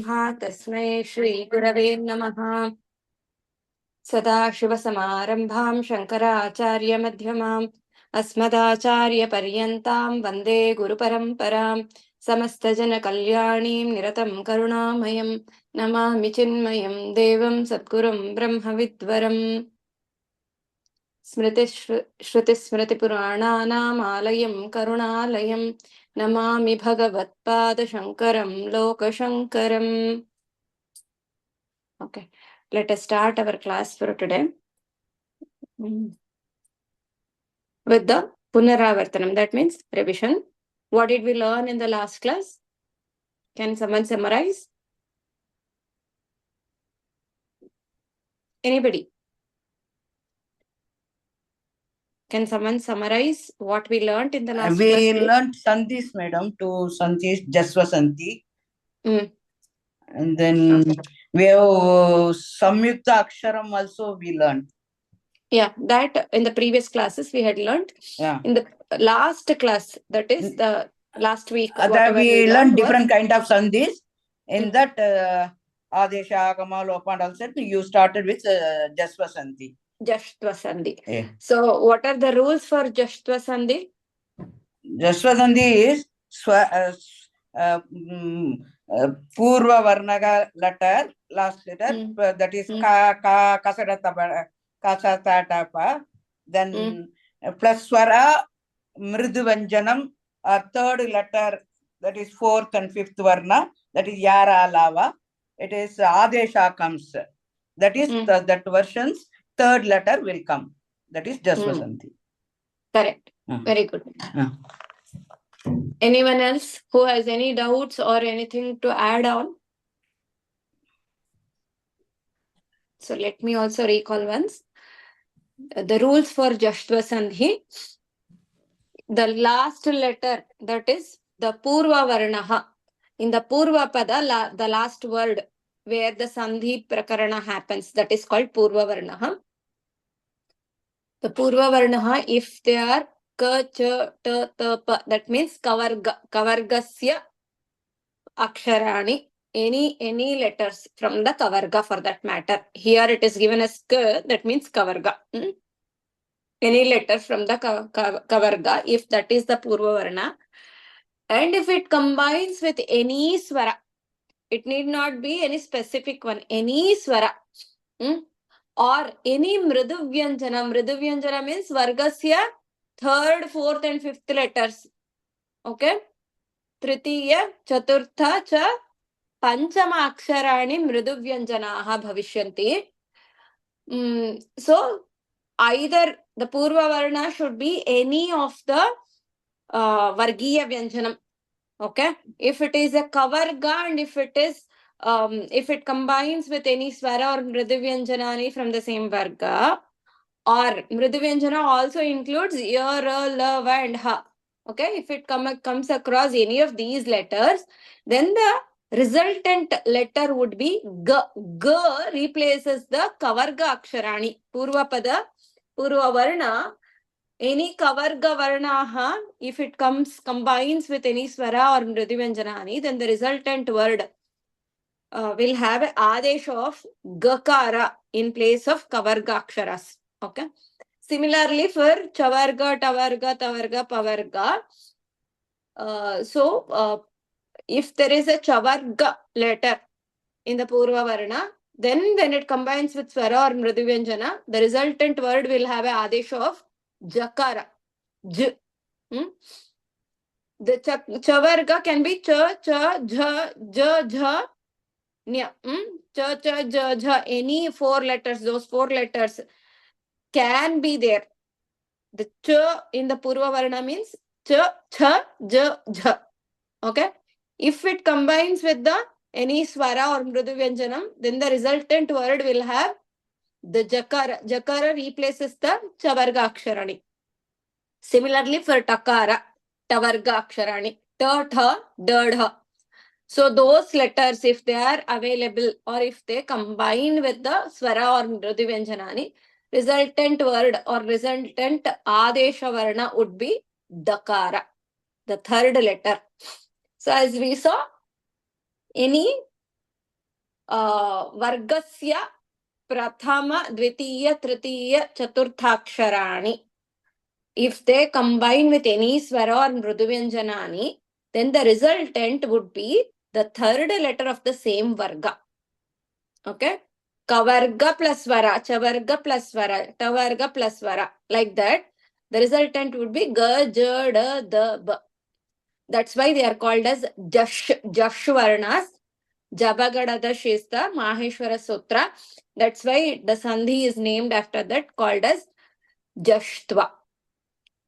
तस्मै श्रीगुरवे नमः। सदाशिवसमारम्भां शङ्कराचार्यमध्यमाम् अस्मदाचार्यपर्यन्तां वन्दे गुरुपरम्पराम्। समस्तजनकल्याणीं निरतं करुणामयं नमामि चिन्मयं देवं सद्गुरुं ब्रह्मविद्वरम्। श्रुतिस्मृतिपुराणानामालयं करुणालयं Namami भगवत्पादशङ्करं लोकशङ्करम्. Okay, let us start our class for today with the Punaravartanam. That means revision. What did we learn in the last class? Can someone summarize? Anybody? Can someone summarize what we learned in the last class? We learned sandhis, madam, to sandhis, Jashtva sandhi. And then we have Samskrta aksharam also we learned. Yeah, that in the previous classes we had learned. Yeah. In the last class, that is the last week. That we learned different kind of sandhis. In that Adesha, Agama, Lopa and all said, you started with Jashtva sandhi. Jashtva sandhi. Yeah. So what are the rules for Jashtva sandhi? Jashtva sandhi is Purva Varnaga letter, last letter, that is Ka Kasatatapa, then plus Swara Mriduvanjanam, third letter, that is fourth and fifth Varna, that is Yara Lava. It is Adesha comes. That is that version's third letter will come. That is Jashtva sandhi. Correct. Very good. Anyone else who has any doubts or anything to add on? So let me also recall once. The rules for Jashtva sandhi. The last letter, that is the Purva Varnaha. In the Purva Pada, the last word where the Sandhi Prakarana happens, that is called Purva Varnaha. The Purva Varnaha, if they are Ka, Cha, Ta, Ta, Pa, that means Kavargasya Aksharani, any letters from the Kavarga for that matter. Here it is given as Ka, that means Kavarga. Any letter from the Kavarga, if that is the Purva Varna. And if it combines with any swara, it need not be any specific one, any swara. Or any mridu vyanjana. Mridu vyanjana means vargasya third, fourth and fifth letters. Okay? Tritiya, chaturtha cha panchama aksharani mridu vyanjanaha bhavishyanti. So, either the Purva Varna should be any of the Vargiya Vyanjanam. Okay? If it is a Kavarga and if it combines with any Swara or Mriduvyanjanani from the same Varga, or Mriduvyanjana also includes Ya, Ra, La, Va and Ha. Okay? If it comes across any of these letters, then the resultant letter would be G. G replaces the Kavarga Aksharani. Purva Pada, Purva Varna. Any Kavarga Varnaha, if it combines with any Swara or Mriduvyanjanani, then the resultant word will have an Adesh of Gakara in place of Kavarga Aksharas. Okay. Similarly, for Chavarga, Tavarga, Tavarga, Pavarga, if there is a Chavarga letter in the Purva Varna, then when it combines with Swara or Mriduvyanjana, the resultant word will have an Adesh of Jakara. J. The Chavarga can be Cha, Cha, Jha, Ja, Jha, Nya. Cha, Cha, Ja, Jha. Any four letters, those four letters can be there. The Cha in the Purva Varna means Cha, Cha, Ja, Jha. Okay? If it combines with the any Swara or Mriduvyanjanam, then the resultant word will have the Jakara. Jakara replaces the Chavarga Aksharani. Similarly, for Takara, Tavarga Aksharani, Ta, Tha, Da, Dha. So, those letters, if they are available or if they combine with the Swara or Mriduvyanjanani, resultant word or resultant Adesha Varna would be Dakara, the third letter. So, as we saw, any vargasya prathama, dvitiya, tritiya, chaturthaksharaani. If they combine with any swara or mriduvyanjanani, then the resultant would be the third letter of the same varga. Okay? Kavarga plus svara, chavarga plus svara, tavarga plus svara. Like that, the resultant would be ga, ja, da, da, ba. That's why they are called as Jash Varnas. Jabagadadash is the Maheshwara Sutra. That's why the sandhi is named after that, called as Jashtva.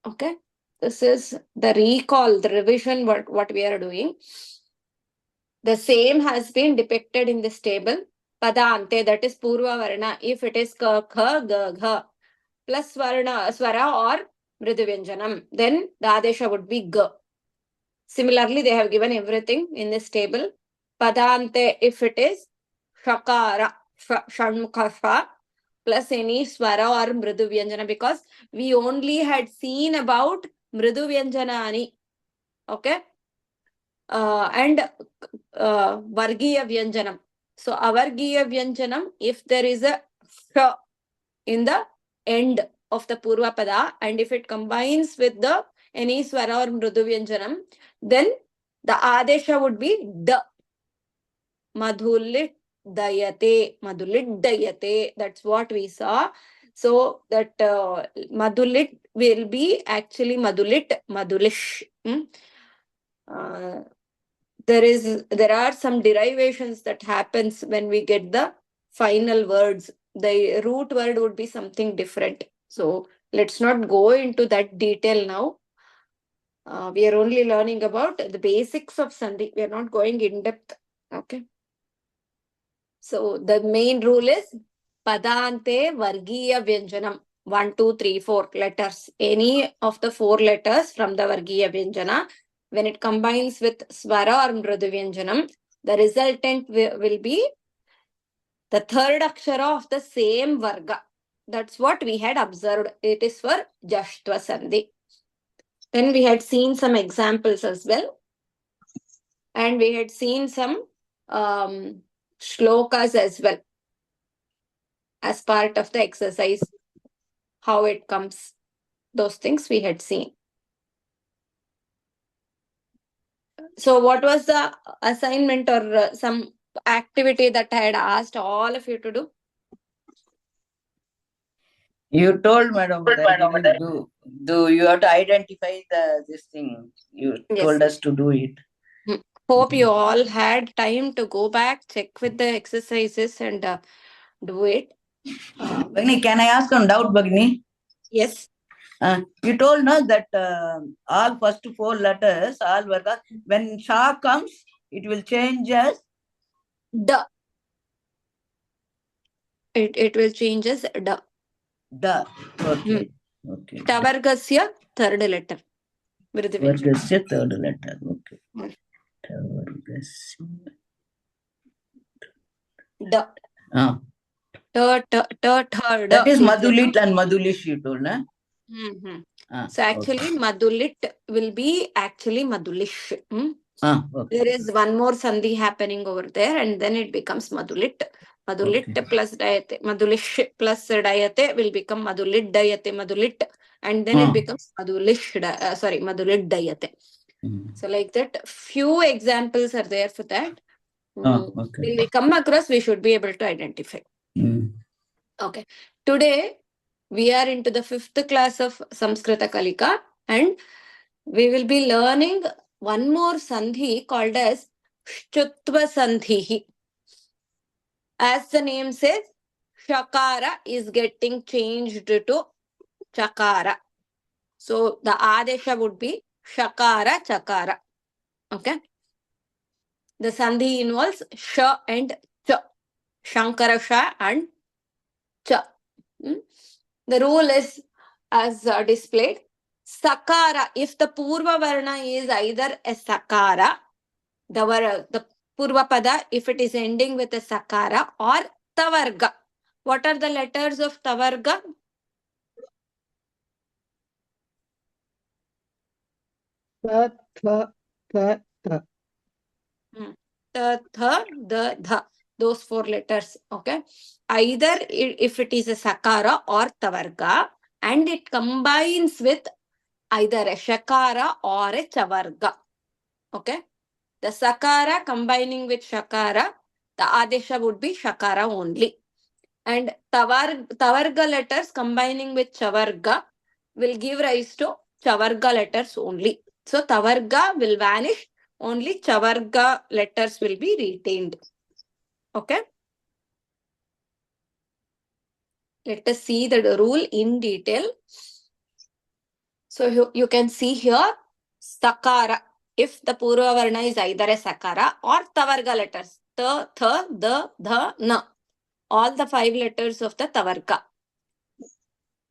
Okay? This is the recall, the revision, what we are doing. The same has been depicted in this table. Padante, that is Purva Varna. If it is Ka, Kha, Ga, Gha, plus Swara or Mriduvyanjanam, then the Adesha would be Ga. Similarly, they have given everything in this table. Padante, if it is Shakara, Shanmukha, plus any Swara or Mriduvyanjana, because we only had seen about Mriduvyanjanani. Okay? And Vargiya Vyanjanam. So, Avargiya Vyanjanam, if there is a Sh in the end of the Purva Pada, and if it combines with the any Swara or Mriduvyanjanam, then the Adesha would be Da. Madhulit Dayate. Madhulit Dayate. That's what we saw. So, that Madhulit will be actually Madhulit, Madhulish. There are some derivations that happens when we get the final words. The root word would be something different. So let's not go into that detail now. We are only learning about the basics of sandhi. We are not going in depth. Okay. So the main rule is padante vargiya vyanjanam. 1, 2, 3, 4 letters. Any of the 4 letters from the vargiya vyanjana, when it combines with swara or mriduvyanjanam, the resultant will be the third akshara of the same varga. That's what we had observed. It is for Jashtva sandhi. Then we had seen some examples as well. And we had seen some shlokas as well as part of the exercise. How it comes. Those things we had seen. So what was the assignment or some activity that I had asked all of you to do? You told, madam, that you have to identify this thing. You told us to do it. Hope you all had time to go back, check with the exercises and do it. Bhagini, can I ask a doubt, Bhagini? Yes. You told no that all first 4 letters, all varga, when Sha comes, it will change as Da. It will change as Da. Da. Okay. Okay. Tavargasya third letter. Vargasya third letter. Okay. Tavargasya. Da. Third. That is Madhulit and Madhulish, you told, na? So actually, okay. Madhulit will be actually Madhulish. Okay. There is one more sandhi happening over there, and then it becomes Madhulit. Madhulit okay. Plus Dayate. Madhulish plus Dayate will become Madhulit Dayate Madhulit, and then it becomes Madhulish. Madhulit Dayate. So like that, few examples are there for that. Okay. When we come across, we should be able to identify. Okay. Today, we are into the 5th class of Samskrta Kalikaa, and we will be learning one more sandhi called as Shcutva sandhi. As the name says, Shakara is getting changed to Chakara. So the Adesha would be Shakara Chakara. Okay. The sandhi involves Sh and Cha. Shankara Sha and Cha. The rule is as displayed. Sakara, if the Purva Varna is either a Sakara, the Purva Pada, if it is ending with a Sakara, or Tavarga. What are the letters of Tavarga? Ta, tha, tha, tha. Ta, tha, da, dha. those 4 letters. Okay. Either if it is a sakara or tavarga, and it combines with either a shakara or a chavarga. Okay. The sakara combining with shakara, the adesha would be shakara only. And tavarga letters combining with chavarga will give rise to chavarga letters only. So tavarga will vanish, only chavarga letters will be retained. Okay. Let us see the rule in detail. So you can see here sakara. If the purva varna is either a sakara or tavarga letters, ta, tha, da, dha, na, all the 5 letters of the tavarga.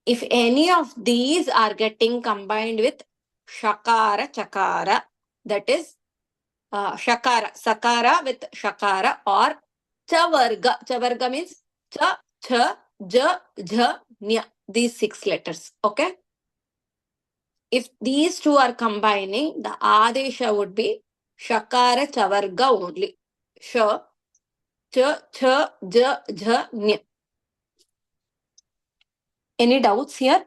If any of these are getting combined with shakara, chakara, that is shakara, sakara with shakara, or chavarga. Chavarga means cha, cha, ja, jha, nya. These 6 letters. Okay. If these two are combining, the adesha would be shakara, chavarga only. Sha, cha, cha, ja, jha, nya. Any doubts here?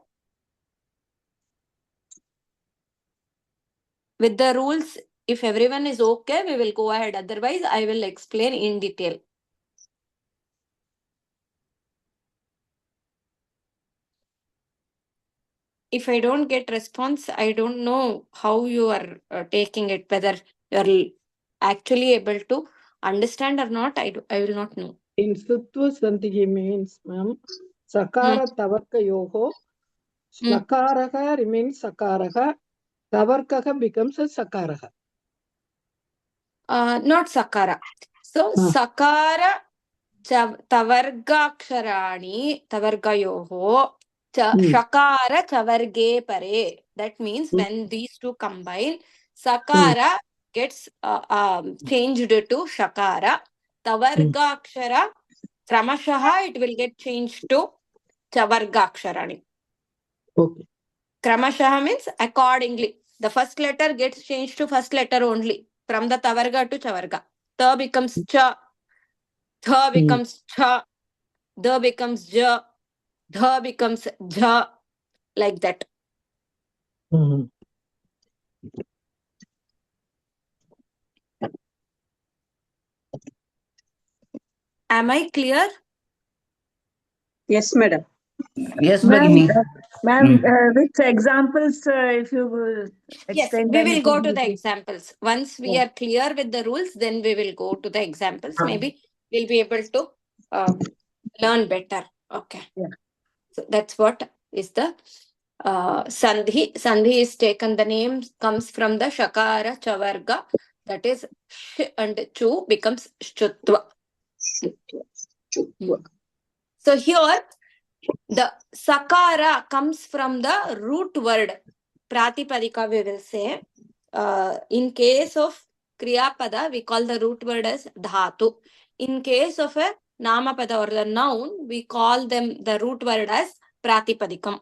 With the rules, if everyone is okay, we will go ahead. Otherwise, I will explain in detail. If I don't get response, I don't know how you are taking it, whether you are actually able to understand or not. I will not know. In Shcutva sandhi means, ma'am, sakara tavarka yoho, shakaraha remains sakaraha, tavarkaha becomes a sakaraha. Not sakara. So sakara tavargaksharani tavargayoho shakara chavarge pare. That means when these two combine, sakara gets changed to shakara. Tavargakshara kramashaha it will get changed to chavargaksharani. Okay. Kramashaha means accordingly. The first letter gets changed to first letter only. From the tavarga to chavarga. Ta becomes cha. Tha becomes cha. Da becomes ja. Dha becomes jha. Like that. Am I clear? Yes, madam. Yes, Bhagini. Ma'am, which examples, if you will explain? Yes, we will go to the examples. Once we are clear with the rules, then we will go to the examples. Maybe we'll be able to learn better. Okay. Yeah. So that's what is the sandhi. Sandhi is taken, the name comes from the shakara chavarga. That is sh and chu becomes shcutva. So here the sakara comes from the root word pratipadika, we will say. In case of kriyapada, we call the root word as dhatu. In case of a namapada or the noun, we call them the root word as pratipadikam.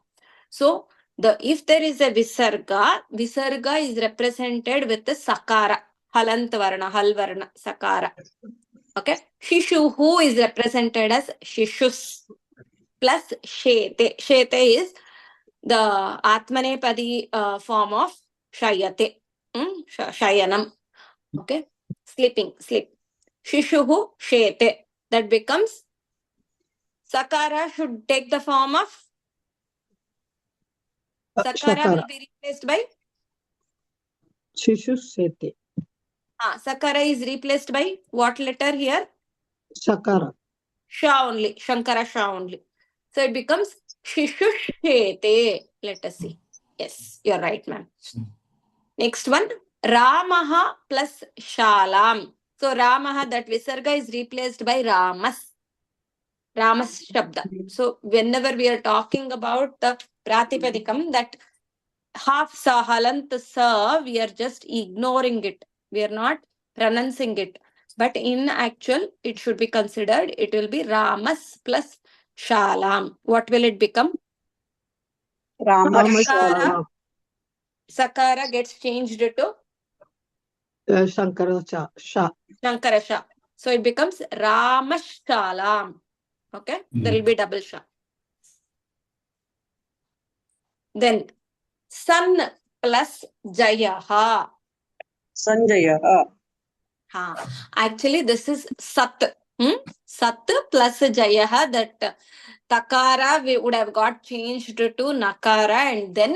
So if there is a visarga is represented with the sakara, halant varna, hal varna, sakara. Okay. Shishuhu is represented as shishus plus shete. Shete is the atmanepadi form of shayate. Shayanam. Okay. Sleep. Shishuhu shete. That becomes sakara should take the form of sakara will be replaced by Shishu sete. sakara is replaced by what letter here? Sakara. Sha only. Shankara Sha only. So it becomes Shishushete. Let us see. Yes, you're right, ma'am. Next one, Ramaha plus Shalam. So Ramaha, that Visarga is replaced by Ramas. Ramas Shabda. So whenever we are talking about the Pratipadikam, that half sa, halant sa, we are just ignoring it. We are not pronouncing it. But in actual, it should be considered, it will be Ramas plus Shalam. What will it become? Sakara gets changed to Shankara Sha. Shankara Sha. So it becomes Ramashalam. Okay, there will be double sha. Then San plus Jayaha. Sanjaya. Actually, this is Sat. Sat plus Jayaha. That Takara we would have got changed to Nakara, and then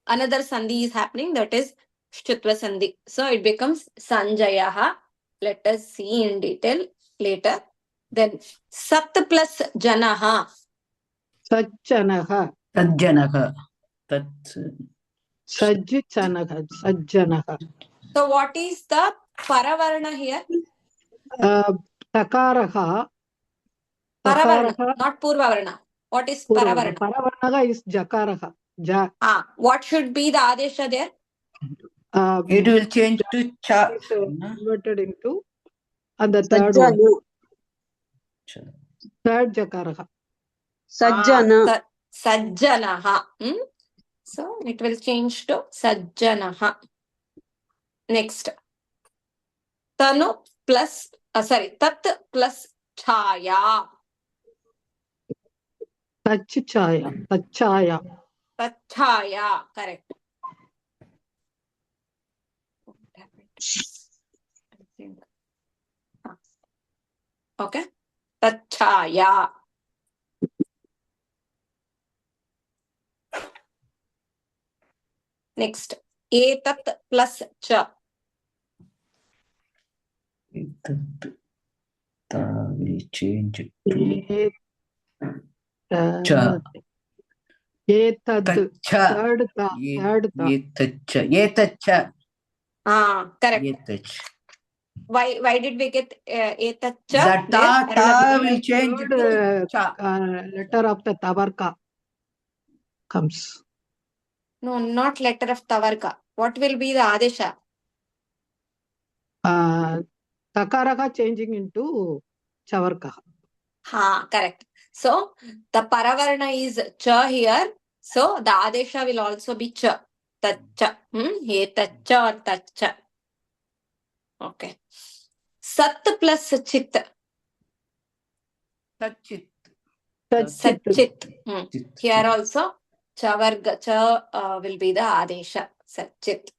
another Sandhi is happening. That is Shcutva sandhi. So it becomes Sanjayaha. Let us see in detail later. Then Sat plus Janaha. Sajjanaha. Sajjanaha. Sajjanaha. Sajjanaha. So what is the Paravarna here? Takaraha. Paravarna, not Purvavarna. What is Paravarna? Paravarna is Jakaraha. What should be the Adesha there? It will change to Cha. Converted into, and the third one. Third Jakaraha. Sajjana. Sajjanaha. So it will change to Sajjanaha. Next. Tanu plus, Tat plus Chaya. Tachchaya. Tachchaya. Tachchaya. Correct. Okay. Tachchaya. Next. Etat plus Cha. Will change it to Cha. Etad. Cha. Third ta. Yetacha. Correct. Why did we get Etacha? That ta will change to Cha. Letter of the Tavarka comes. No, not letter of Tavarka. What will be the Adesha? Takaraka changing into Chavarka. Correct. So the Paravarna is Cha here. So the Adesha will also be Cha. Tacha. Etacha or Tacha. Okay. Sat plus Chit. Sachit. Sachit. Here also Chavarga Cha will be the Adesha. Sachit.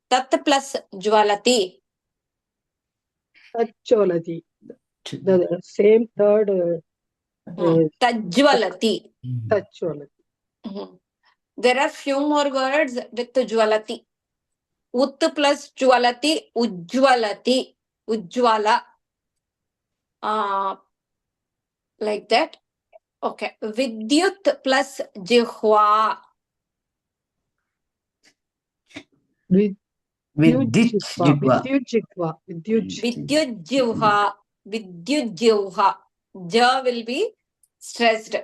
Tat plus Jwalati. Tacholati. The same third. Tajwalati. Tacholati. There are few more words with Jwalati. Ut plus Jwalati, Ujjwalati, Ujjwala. Like that. Okay. Vidyut plus Jihwa. Vidyut Jivha. Vidyut Jivha. Ja will be stressed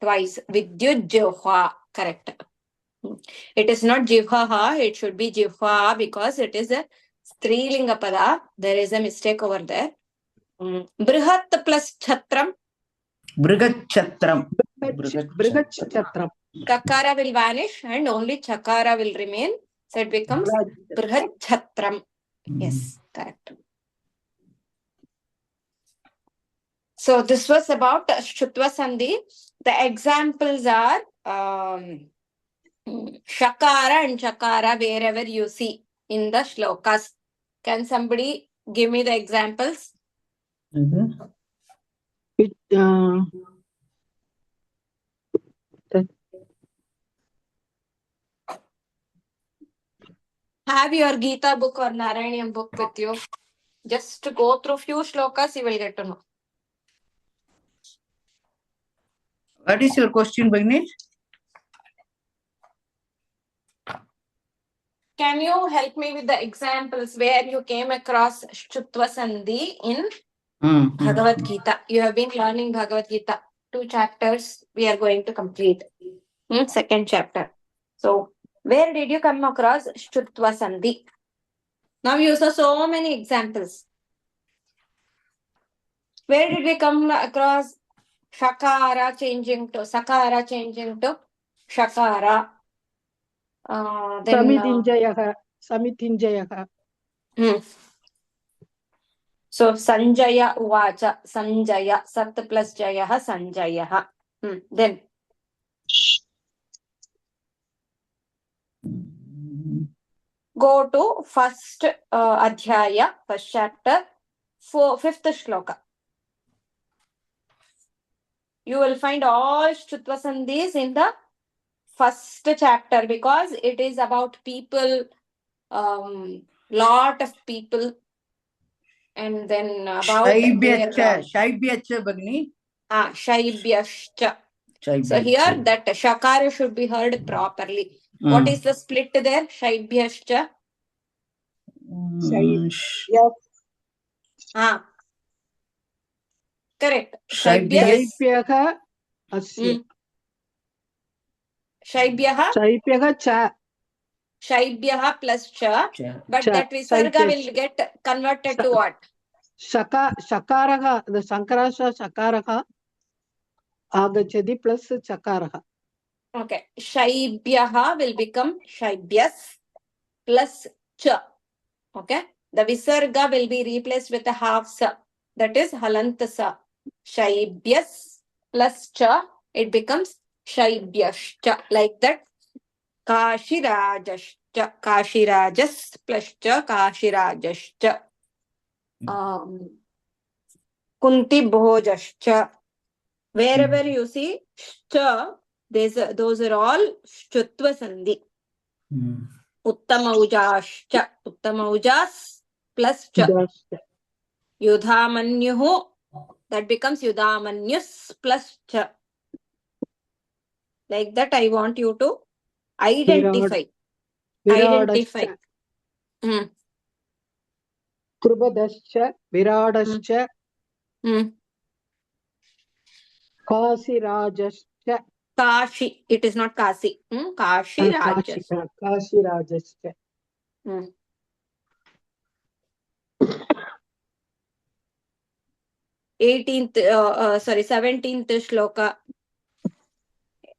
twice. Vidyut Jivha. Correct. It is not Jivha, it should be Jivha because it is a Strilinga pada. There is a mistake over there. Brihat plus Chatram. Brigachatram. Kakara will vanish and only Chakara will remain. So it becomes Brihachatram. Yes, correct. So this was about Shcutva sandhi. The examples are Shakara and Chakara wherever you see in the shlokas. Can somebody give me the examples? Have your Gita book or Narayanian book with you. Just to go through few shlokas, you will get to know. What is your question, Bhagini? Can you help me with the examples where you came across Shcutva sandhi in Bhagavad Gita? You have been learning Bhagavad Gita. 2 chapters we are going to complete. Second chapter. So, where did you come across Shcutva sandhi? Now you saw so many examples. Where did we come across Shakara changing to Sakara changing to Shakara? Then Samidinjayaha. Samithinjayah. So Sanjaya Uvacha. Sanjaya. Sat plus Jayah. Sanjayah. Then. Go to first adhyaya, first chapter, fifth shloka. You will find all Shcutva sandhis in the first chapter because it is about people, lot of people, and then about Shaibhyacha Bhagini. Shaibhyascha. So here that Shakara should be heard properly. What is the split there? Shaibhyascha. Correct. Shaibhyah asya. Shaibhyah cha. Shaibhyah plus cha. But Cha. that visarga will get converted to what? Shakaraha. The Sankarasha Shakaraha agachadi plus Chakaraha. Okay. Shaibhyah will become Shaibhyas plus cha. Okay. The visarga will be replaced with a half sa. That is halant sa. Shaibhyas plus cha. It becomes Shaibhyascha. Like that. Kashirajascha. Kashirajas plus cha. Kashirajascha. Kunti bhojascha. Wherever you see cha, those are all Shcutva sandhi. Uttamaujaschcha. Uttamaujas plus cha. Yudhamanyuhu. That becomes Yudhamanyus plus cha. Like that, I want you to identify. Identify. Krubadascha. Viradascha. Kasirajascha. Kashi. It is not Kasi. Kashi Rajas. Kasirajascha. 17th shloka.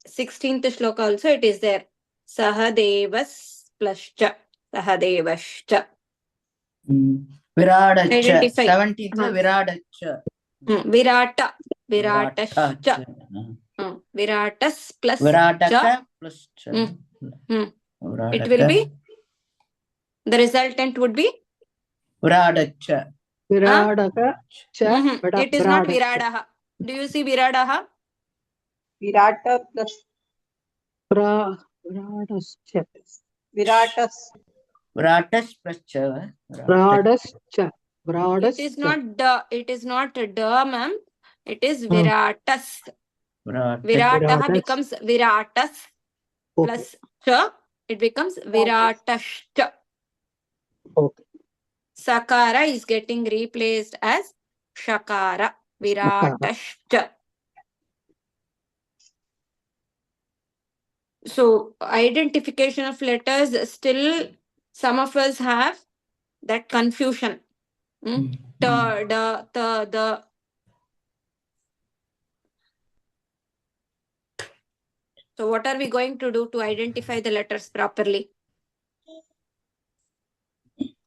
16th shloka also it is there. Sahadevas plus cha. Sahadevascha. Viradacha. 17th Viradacha. Virata. Viratascha. Viratas plus Virataka plus cha. It will be, the resultant would be Viradacha. Viradaka cha. It is not Viradaha. Do you see Viradaha? Virata plus Viradascha. Viratas. Viratas plus cha. Viradascha. It is not da. It is not da, ma'am. It is Viratas. Virataha becomes Viratas plus cha. It becomes Viratascha. Okay. Sakara is getting replaced as Shakara. Viratascha. So identification of letters, still some of us have that confusion. Ta, da, ta, the. So what are we going to do to identify the letters properly?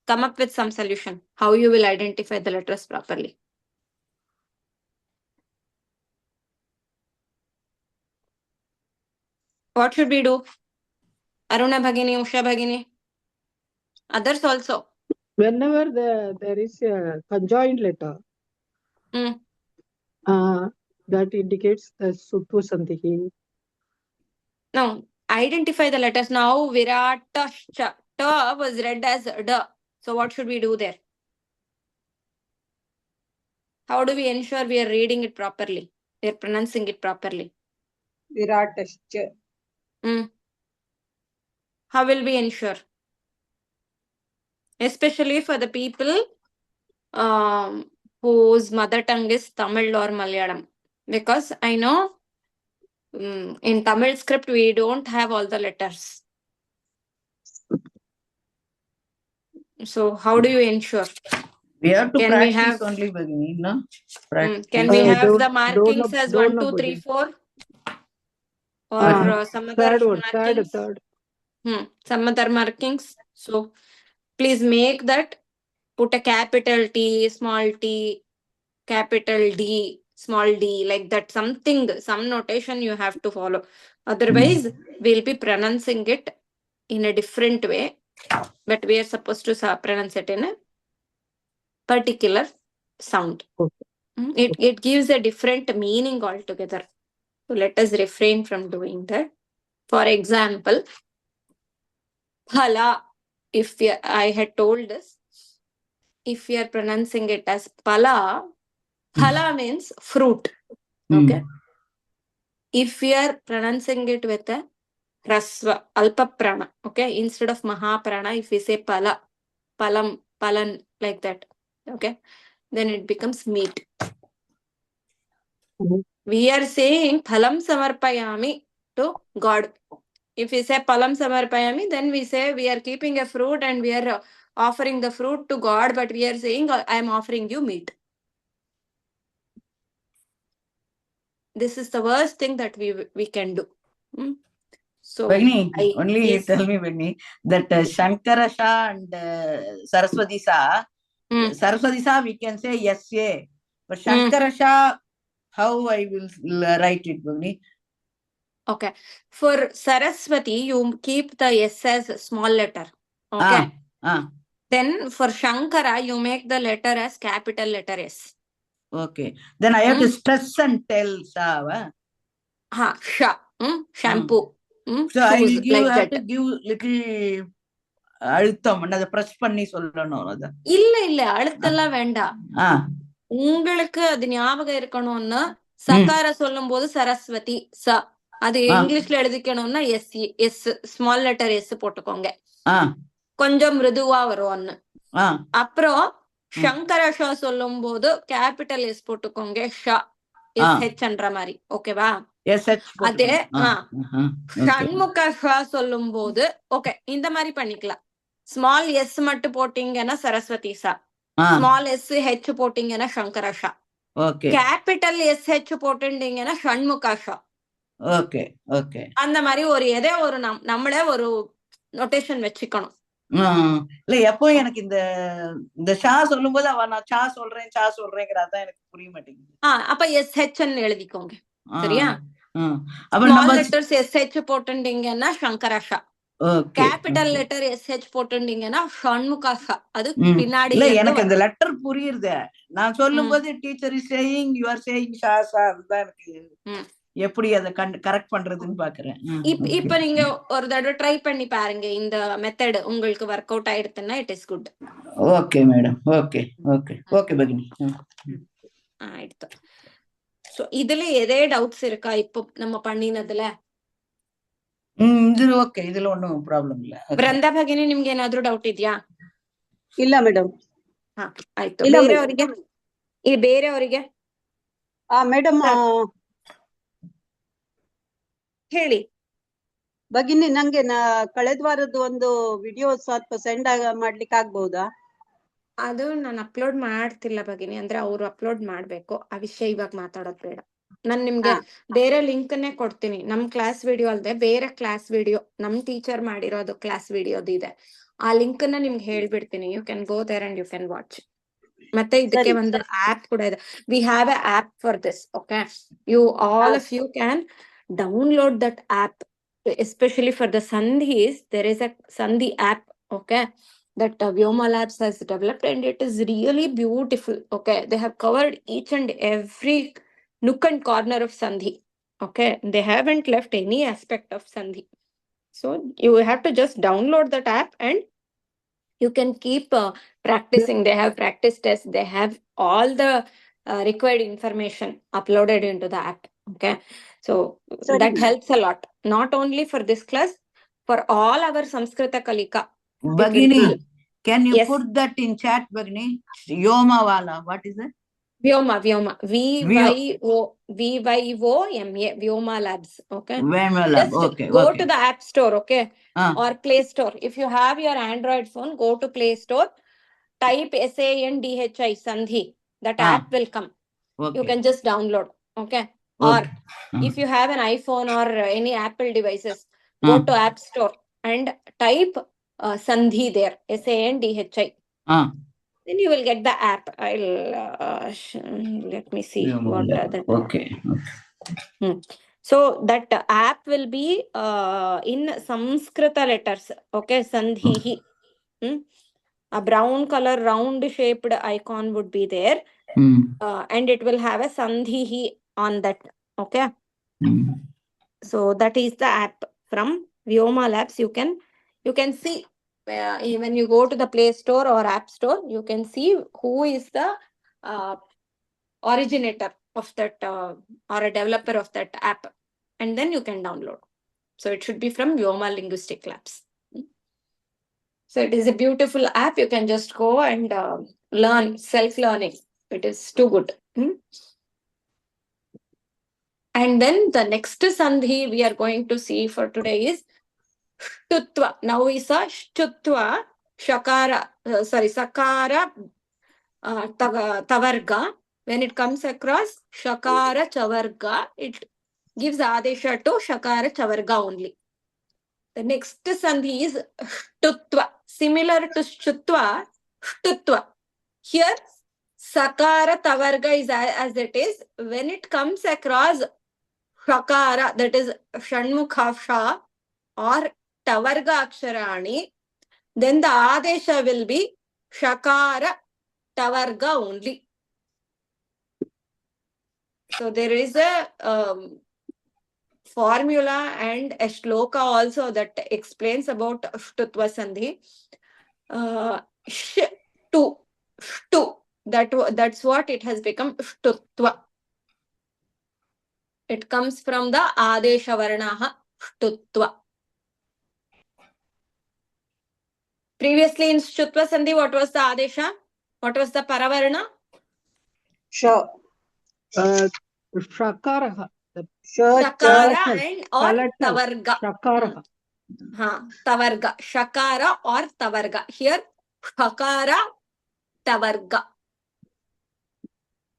Come up with some solution. How you will identify the letters properly. What should we do? Aruna Bhagini, Usha Bhagini. Others also. Whenever there is a conjoined letter, that indicates the Shcutva sandhi. No, identify the letters now. Viratascha. Ta was read as da. So what should we do there? How do we ensure we are reading it properly? We are pronouncing it properly. Viratascha. How will we ensure? Especially for the people whose mother tongue is Tamil or Malayalam. Because I know in Tamil script we don't have all the letters. So how do you ensure? We have to Can practice we have, only, Bhagini, no? Can we have the markings as 1, 2, 3, 4? Or some other Third one, markings? third. Some other markings. So please make that, put a capital T, small t, capital D, small d, like that, something, some notation you have to follow. Otherwise, we'll be pronouncing it in a different way, but we are supposed to pronounce it in a particular sound. It gives a different meaning altogether. So let us refrain from doing that. For example, phala, if I had told this, if we are pronouncing it as phala, phala means fruit. Okay. If we are pronouncing it with a rasva, alpa prana, okay, instead of mahaprana, if we say pala, palam, palan, like that, okay, then it becomes meat. We are saying phalam samarpayami to God. If we say palam samarpayami, then we say we are keeping a fruit and we are offering the fruit to God, but we are saying I am offering you meat. This is the worst thing that we can do. So Bhagini, only yes. tell me, Bhagini, that Shankara Shah and Saraswati Shah, Saraswati Shah we can say yes, yeah. But Shankara Shah, how I will write it, Bhagini? Okay. For Saraswati, you keep the S as small letter. Okay. Then for Shankara, you make the letter as capital letter S. Okay. Then I have to stress and tell Shah. Sha. Shampoo. So I will give, like have to give little அழுத்தம் அதை press பண்ணி சொல்லணும். அத இல்ல அழுத்தெல்லாம் வேண்டாம். உங்களுக்கு அது ஞாபகம் இருக்கணும்னு சகார சொல்லும் போது சரஸ்வதி ச, அது இங்கிலீஷ்ல எழுதிக்கணும்னா எஸ் ஸ்மால் லெட்டர் எஸ் போட்டுக்கோங்க, கொஞ்சம் மிருதுவா வரும்னு. அப்புறம் சங்கரஷா சொல்லும் போது கேபிட்டல் எஸ் போட்டுக்கோங்க, ஷா எஸ் ஹெச்ன்ற மாதிரி. ஓகேவா? அதே ஷண்முகஷா சொல்லும் போது ஓகே இந்த மாதிரி பண்ணிக்கலாம். ஸ்மால் எஸ் மட்டும் போட்டீங்கன்னா சரஸ்வதி சா, ஸ்மால் எஸ் ஹெச் போட்டீங்கன்னா சங்கரஷா, கேபிட்டல் எஸ் ஹெச் போட்டுட்டீங்கன்னா ஷண்முகஷா. Okay okay. அந்த மாதிரி ஒரு எதே ஒரு நம்மளே ஒரு நோட்டேஷன் வச்சுக்கணும். இல்ல எப்போ எனக்கு இந்த ஷா சொல்லும் போது அவ நான் சா சொல்றேங்கிறதான் எனக்கு புரிய மாட்டேங்குது. அப்ப எஸ் ஹெச் எழுதிக்கோங்க. சரியா? ஸ்மால் லெட்டர்ஸ் எஸ் ஹெச் போட்டுட்டீங்கன்னா சங்கரஷா, கேபிட்டல் லெட்டர் எஸ் ஹெச் போட்டுட்டீங்கன்னா ஷண்முகஷா. அது பின்னாடி எனக்கு அந்த லெட்டர் புரியுது. நான் சொல்லும் போது teacher is saying you are saying ஷா ஷா, அதுதான் எனக்கு எப்படி அதை கரெக்ட் பண்றதுன்னு பாக்குறேன். இப்ப நீங்க ஒரு தடவை ட்ரை பண்ணி பாருங்க, இந்த மெத்தட் உங்களுக்கு ஒர்க் அவுட் ஆயிடுதுன்னா it is good. Okay madam. Okay okay okay பகினி. ஆயிடுத்து. சோ இதுல எதே டவுட்ஸ் இருக்கா இப்போ நம்ம பண்ணினதுல? ಇದು ಓಕೆ, ಇದೆಲ್ಲ ಒನ್ನುம் ಪ್ರಾಬ್ಲಮ್ ಇಲ್ಲ. ವೃಂದಾ ಭಗಿನಿ, ನಿಮ್ಗೆ ಏನಾದ್ರೂ ಡೌಟ್ ಇದೆಯಾ? ಇಲ್ಲ ಮೇಡಮ್. ಆಯ್ತು. ಬೇರೆಯವರಿಗೆ ಮೇಡಮ್ ಹೇಳಿ. ಭಗಿನಿ, ನಂಗೆ ಕಳೆದ ವಾರದ್ದು ಒಂದು ವಿಡಿಯೋ ಸ್ವಲ್ಪ ಸೆಂಡ್ ಮಾಡ್ಲಿಕ್ಕೆ ಆಗ್ಬಹುದಾ? ಅದು ನಾನು ಅಪ್ಲೋಡ್ ಮಾಡ್ತಿಲ್ಲ ಭಗಿನಿ, ಅಂದ್ರೆ ಅವ್ರು ಅಪ್ಲೋಡ್ ಮಾಡ್ಬೇಕು. ಆ ವಿಷಯ ಇವಾಗ ಮಾತಾಡೋದು ಬೇಡ. ನಾನ್ ನಿಮ್ಗೆ ಬೇರೆ ಲಿಂಕ್ ನೇ ಕೊಡ್ತೀನಿ. ನಮ್ ಕ್ಲಾಸ್ ವಿಡಿಯೋ ಅಲ್ಲದೆ ಬೇರೆ ಕ್ಲಾಸ್ ವಿಡಿಯೋ, ನಮ್ ಟೀಚರ್ ಮಾಡಿರೋದು ಕ್ಲಾಸ್ ವಿಡಿಯೋದು ಇದೆ. ಆ ಲಿಂಕ್ ನ ನಿಮ್ಗೆ ಹೇಳ್ಬಿಡ್ತೀನಿ. You can go there and you can watch. ಮತ್ತೆ ಇದಕ್ಕೆ ಒಂದು ಆಪ್ ಕೂಡ ಇದೆ. We have a app for this. Okay, you all of you can download that app. Especially for the sandhis, there is a sandhi app, okay, that Vyoma Labs has developed, and it is really beautiful. Okay, they have covered each and every nook and corner of sandhi. Okay, they haven't left any aspect of sandhi. So you have to just download that app and you can keep practicing. They have practice tests. They have all the required information uploaded into the app. Okay, so that helps a lot. Not only for this class, for all our Samskrta Kalikaa. Bhagini, can you put that in chat, Bhagini? Vyoma wala, what is that? Vyoma. VYOMA, Vyoma Labs. Okay. Vyoma Labs. Okay. Go to the App Store, okay, or Play Store. If you have your Android phone, go to Play Store. Type SANDHI Sandhi. That app will come. Okay. You can just download. Okay. Or if you have an iPhone or any Apple devices, go to App Store and type sandhi there, SANDHI. Then you will get the app. I'll let me see what are the. Okay. So that app will be in Samskrta letters. Okay, sandhi. A brown color round shaped icon would be there, and it will have a sandhi on that. Okay. So that is the app from Vyoma Labs. You can see when you go to the Play Store or App Store, you can see who is the originator of that or a developer of that app, and then you can download. So it should be from Vyoma Linguistic Labs. So it is a beautiful app. You can just go and learn, self-learning. It is too good. And then the next sandhi we are going to see for today is Shcutva. Now we saw Shcutva, Sakara, Tavarga. When it comes across Shakara Chavarga, it gives Adesha to Shakara Chavarga only. The next sandhi is Shcutva. Similar to Shcutva, Shcutva. Here, Sakara Tavarga is as it is. When it comes across Shakara, that is Shanmukha or Tavarga Aksharani, then the Adesha will be Shakara Tavarga only. So there is a formula and a shloka also that explains about Shcutva sandhi. Shtu. That's what it has become Shcutva. It comes from the Adesha Varnaha Shcutva. Previously in Shcutva sandhi, what was the Adesha? What was the Paravarna? Shakaraha. Shakara and or Tavarga. Shakaraha. Tavarga. Shakara or Tavarga. Here, Shakara Tavarga.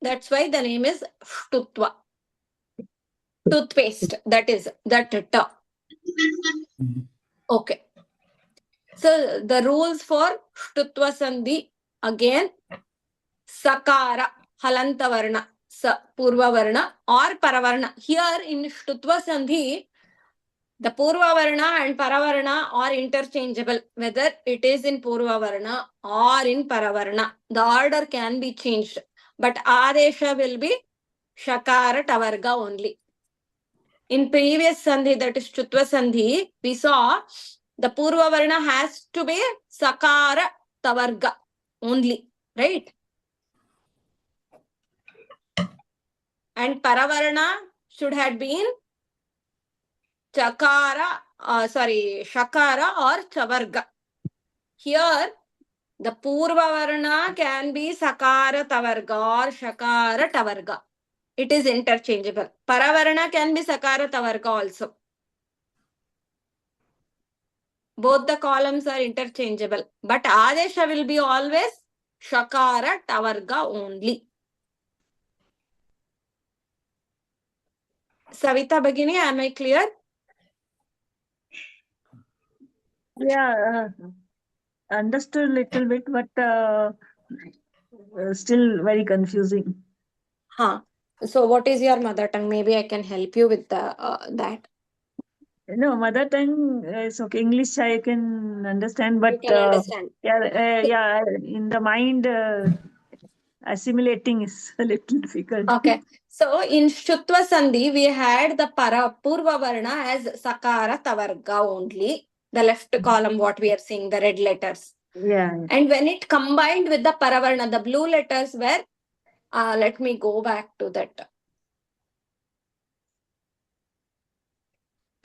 That's why the name is Shcutva. Toothpaste. That is that. Okay. So the rules for Shcutva sandhi again: Sakara, Halanta Varna, Purva Varna or Paravarna. Here in Shcutva sandhi, the Purva Varna and Paravarna are interchangeable, whether it is in Purva Varna or in Paravarna. The order can be changed, but Adesha will be Shakara Tavarga only. In previous sandhi, that is Shcutva sandhi, we saw the Purva Varna has to be Sakara Tavarga only, right? And Paravarna should have been Shakara or Chavarga. Here, the Purva Varna can be Sakara Tavarga or Shakara Tavarga. It is interchangeable. Paravarna can be Sakara Tavarga also. Both the columns are interchangeable. But Adesha will be always Shakara Tavarga only. Savita Bhagini, am I clear? Yeah, understood a little bit, but still very confusing. So what is your mother tongue? Maybe I can help you with that. No, mother tongue is okay. English I can understand, but You can understand. yeah, in the mind, assimilating is a little difficult. Okay. So in Shcutva sandhi, we had the Purva Varna as Sakara Tavarga only. The left column, what we are seeing, the red letters. Yeah. And when it combined with the Paravarna, the blue letters were, let me go back to that.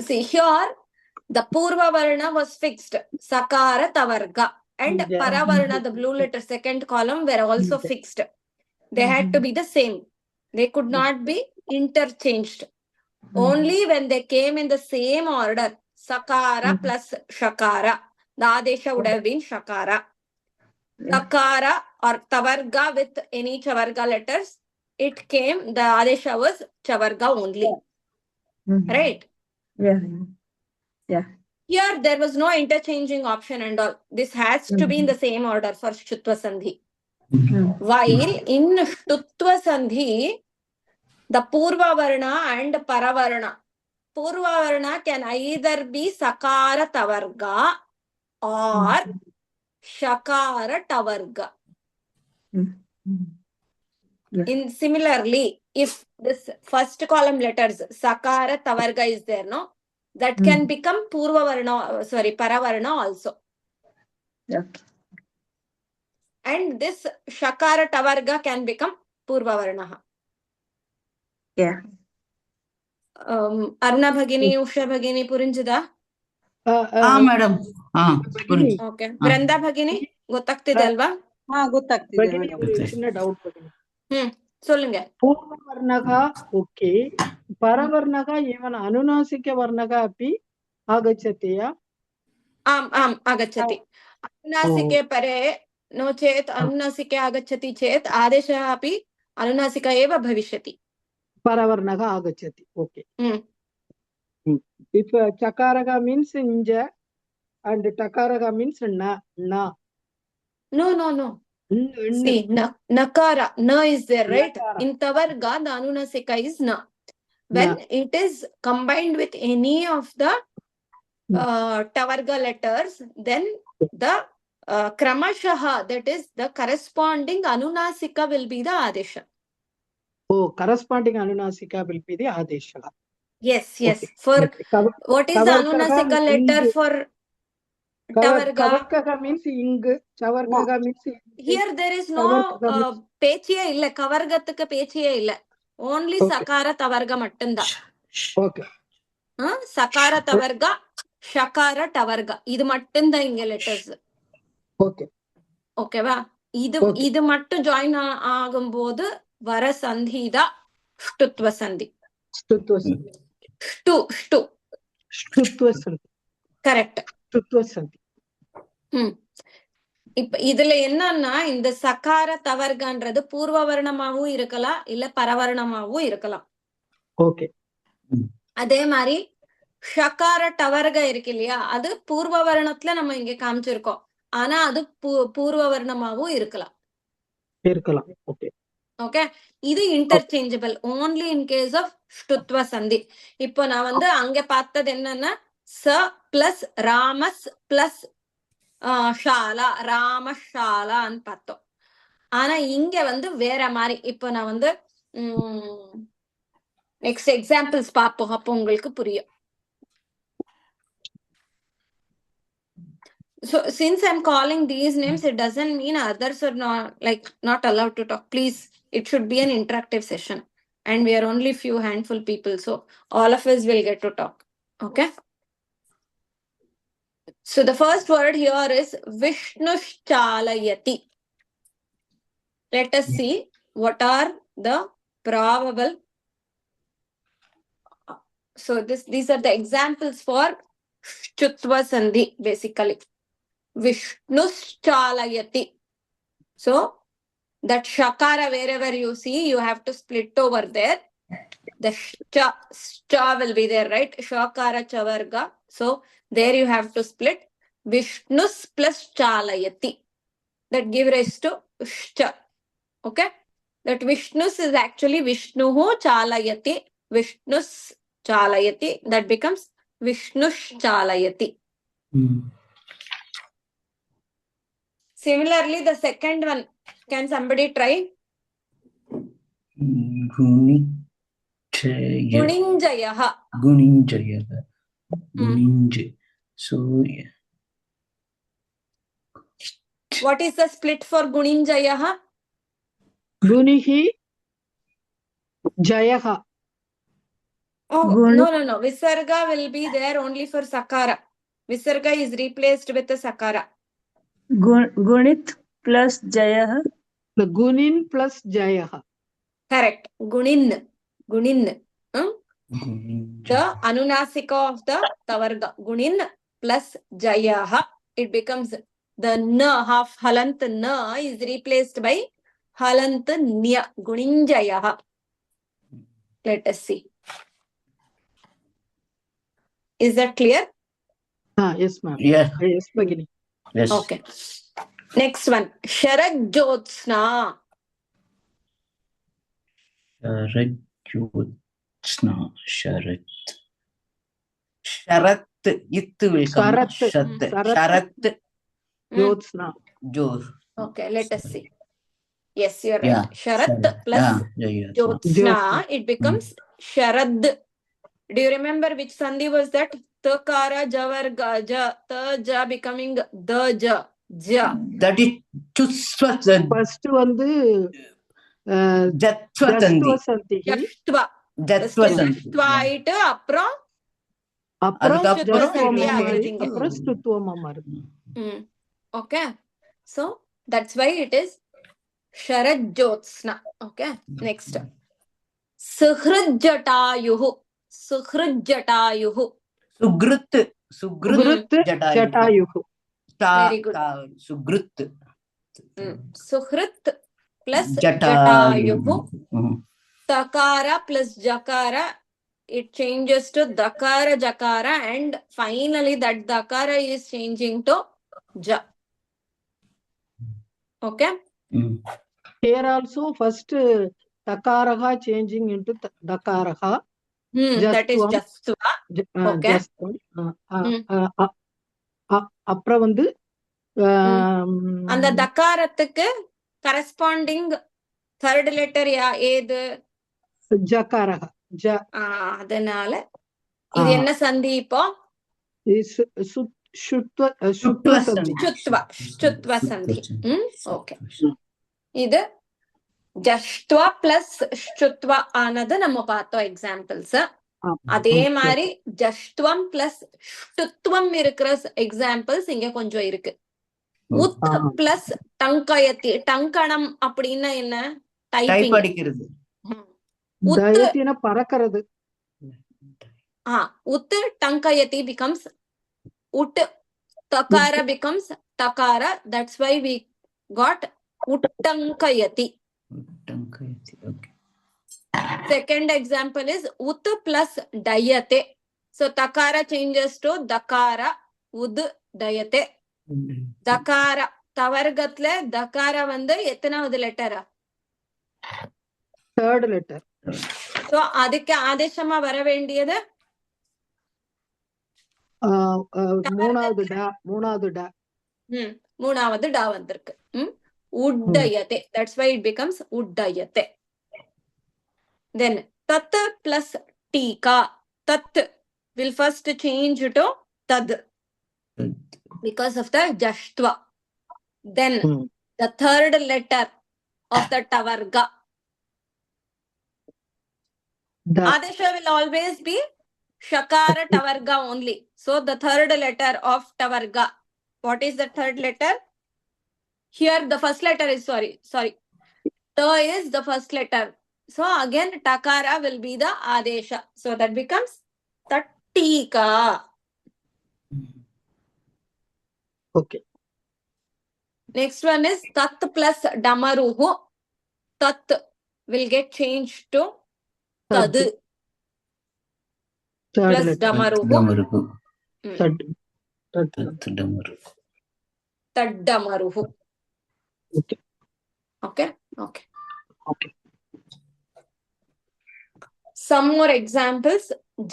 See here, the Purva Varna was fixed, Sakara Tavarga. And Paravarna, the blue letter, second column, were also fixed. They had to be the same. They could not be interchanged. Only when they came in the same order, Sakara plus Shakara, the Adesha would have been Shakara. Sakara or Tavarga with any Chavarga letters, it came, the Adesha was Chavarga only. Right? Yeah. Yeah. Here there was no interchanging option and all. This has to be in the same order for Shcutva sandhi. While in Shcutva sandhi, the Purva Varna and Paravarna. Purva Varna can either be Sakara Tavarga or Shakara Tavarga. In similarly, if this first column letters Sakara Tavarga is there, no, that can become Purva Varna, Paravarna also. And this Shakara Tavarga can become Purva Varna. Yeah. Aruna Bhagini, Usha Bhagini, Purinjida. madam. Bhagini, Okay. Vranda Bhagini, ಗೊತ್ತಾಗ್ತಿದೆ ಅಲ್ವಾ? ಗೊತ್ತಾಗ್ತಿದೆ Bhagini, madam. ஒரு சின்ன doubt Bhagini. சொல்லுங்க. पूर्ववर्णः okay, परवर्णः एवं अनुनासिकवर्णः अपि आगच्छति या? आम् आम् आगच्छति. अनुनासिके परे नो चेत् अनुनासिके आगच्छति चेत् आदेशः अपि अनुनासिक एव भविष्यति. परवर्णः आगच्छति. Okay. If chakaraka means inja and takaraka means na. No. See, nakara, na is there, right? Nakara. In tavarga, the anunasika is na. When it is combined with any of the tavarga letters, then the kramashaha, that is the corresponding anunasika will be the adesha. Oh, corresponding anunasika will be the adesha. Yes. Okay. For what is the anunasika letter for tavarga? Kavarkaga means ing, chavarkaga means ing. Here there is no pechiye illa, kavargathukku pechiye illa. Only sakara tavarga mattunda. Okay. Sakara tavarga, shakara tavarga. Idu mattunda inge letters. Okay. Okay va? Idu mattu join agumbodhu vara sandhi da Shcutva sandhi. Shcutva sandhi. Shcutva sandhi. Correct. Shcutva sandhi. இப்ப இதுல என்னன்னா இந்த சகார தவர்கன்றது பூர்வ வர்ணமாவும் இருக்கலாம் இல்ல பரவர்ணமாவும் இருக்கலாம். Okay. அதே மாதிரி ஷகார டவர்க இருக்கு இல்லையா, அது பூர்வ வர்ணத்துல நம்ம இங்க காமிச்சிருக்கோம். ஆனா அது பூர்வ வர்ணமாவும் இருக்கலாம். ஓகே. ஓகே. இது interchangeable only in case of ஷ்டுத்வ சந்தி. இப்போ நான் அங்க பார்த்தது என்னன்னா ச பிளஸ் ராமஸ் பிளஸ் ஷாலா, ராமஷாலான்னு பார்த்தோம். ஆனா இங்க வேற மாதிரி. இப்போ நான் நெக்ஸ்ட் எக்ஸாம்பிள்ஸ் பார்ப்போம், அப்போ உங்களுக்கு புரியும். So since I'm calling these names, it doesn't mean others are not allowed to talk. Please, it should be an interactive session, and we are only few handful people, so all of us will get to talk. Okay. So the first word here is Vishnushchalayati. Let us see what are the probable. So these are the examples for Shcutva sandhi basically. Vishnushchalayati. So that shakara, wherever you see, you have to split over there. The cha will be there, right? Shakara chavarga. So there you have to split. Vishnus plus chalayati. That give rise to shcha. Okay? That Vishnus is actually Vishnuhu chalayati. Vishnus chalayati. That becomes Vishnush chalayati. Similarly, the second one, can somebody try? Guninjayaha. So, yeah. What is the split for Guninjayaha? Gunihi Jayaha. Oh, no. Visarga will be there only for Sakara. Visarga is replaced with the Sakara. Gunit plus Jayaha. The Gunin plus Jayaha. Correct. Gunin. The anunasika of the tavarga. Gunin plus Jayaha. It becomes the na, half halant na is replaced by halant nya. Guninjayaha. Let us see. Is that clear? Yes, ma'am. Yeah. Yes, Bhagini. Yes. Okay. Next one. Sharad Jyotsna. Sharat Jyotsna. Sharat. Sharat. It will come. Sharat. Sharat. Jyotsna. Jyots. Okay, let us see. Yes, you're right. Yeah. Sharat plus Jyotsna. Jyotsna. It becomes Sharad. Do you remember which sandhi was that? Takara Javarga Ja. Ta Ja becoming the Ja. Ja. That is Chusva sandhi. First வந்து Jashtva Jashtva sandhi. sandhi. Jashtva. Jashtva sandhi. Jashtva ஆயிட்டு அப்புறம் அப்புறம் அதுக்கப்புறம் Jashtva ஜஸ்துவமா மாறுது. எழுதிங்க. அப்புறம் ஸ்துத்துவமா மாறுது. Okay. So that's why it is Sharad Jyotsna. Okay. Next. Suhrajatayuhu. Suhrajatayuhu. Sugrit. Sugrit Jatayuhu. Very good. Sugrit. Suhrit plus Jatayuhu. Jatayuhu. Takara plus Jakara. It changes to Dakara Jakara, and finally that Dakara is changing to Ja. Okay. Here also first Takaraha changing into Dakaraha. That is Jashtva. Okay. அப்புறம் வந்து அந்த தக்காரத்துக்கு corresponding third letter ஏது? ஜகாரஹ. அதனால இது என்ன சந்தி இப்போ? Shcutva sandhi. Shcutva sandhi. Okay. இது Jashtva plus Shcutva ஆனது நம்ம பார்த்தோம் எக்ஸாம்பிள்ஸ். அதே மாதிரி ஜஷ்டுவம் பிளஸ் ஷ்டுத்வம் இருக்கிற எக்ஸாம்பிள்ஸ் இங்க கொஞ்சம் இருக்கு. உத் பிளஸ் டங்கயத்தி. டங்கணம் அப்படின்னா என்ன? டைப்பிங். அடிக்கிறது. தயத்தின பறக்கிறது. உத் டங்கயத்தி becomes ut. Takara becomes takara. That's why we got uttankayati. Okay. Second example is ut plus dayate. So takara changes to dakara. Ud dayate. Dakara. தவர்கத்துல தகாரா வந்து எத்தனாவது லெட்டரா? Third letter. So அதுக்கு ஆதேசமா வர வேண்டியது மூணாவது டா வந்திருக்கு. உட்டயதே. That's why it becomes உட்டயதே. Then tat plus tika. Tat will first change to tad because of the jashtva. Then the third letter of the tavarga. Adesha will always be shakara tavarga only. So the third letter of tavarga. What is the third letter? Here the first letter is sorry. Ta is the first letter. So again takara will be the adesha. So that becomes tattika. Okay. Next one is tat plus damaruhu. Tat will get changed to tad plus damaruhu. Tad damaruhu. Okay. Some more examples.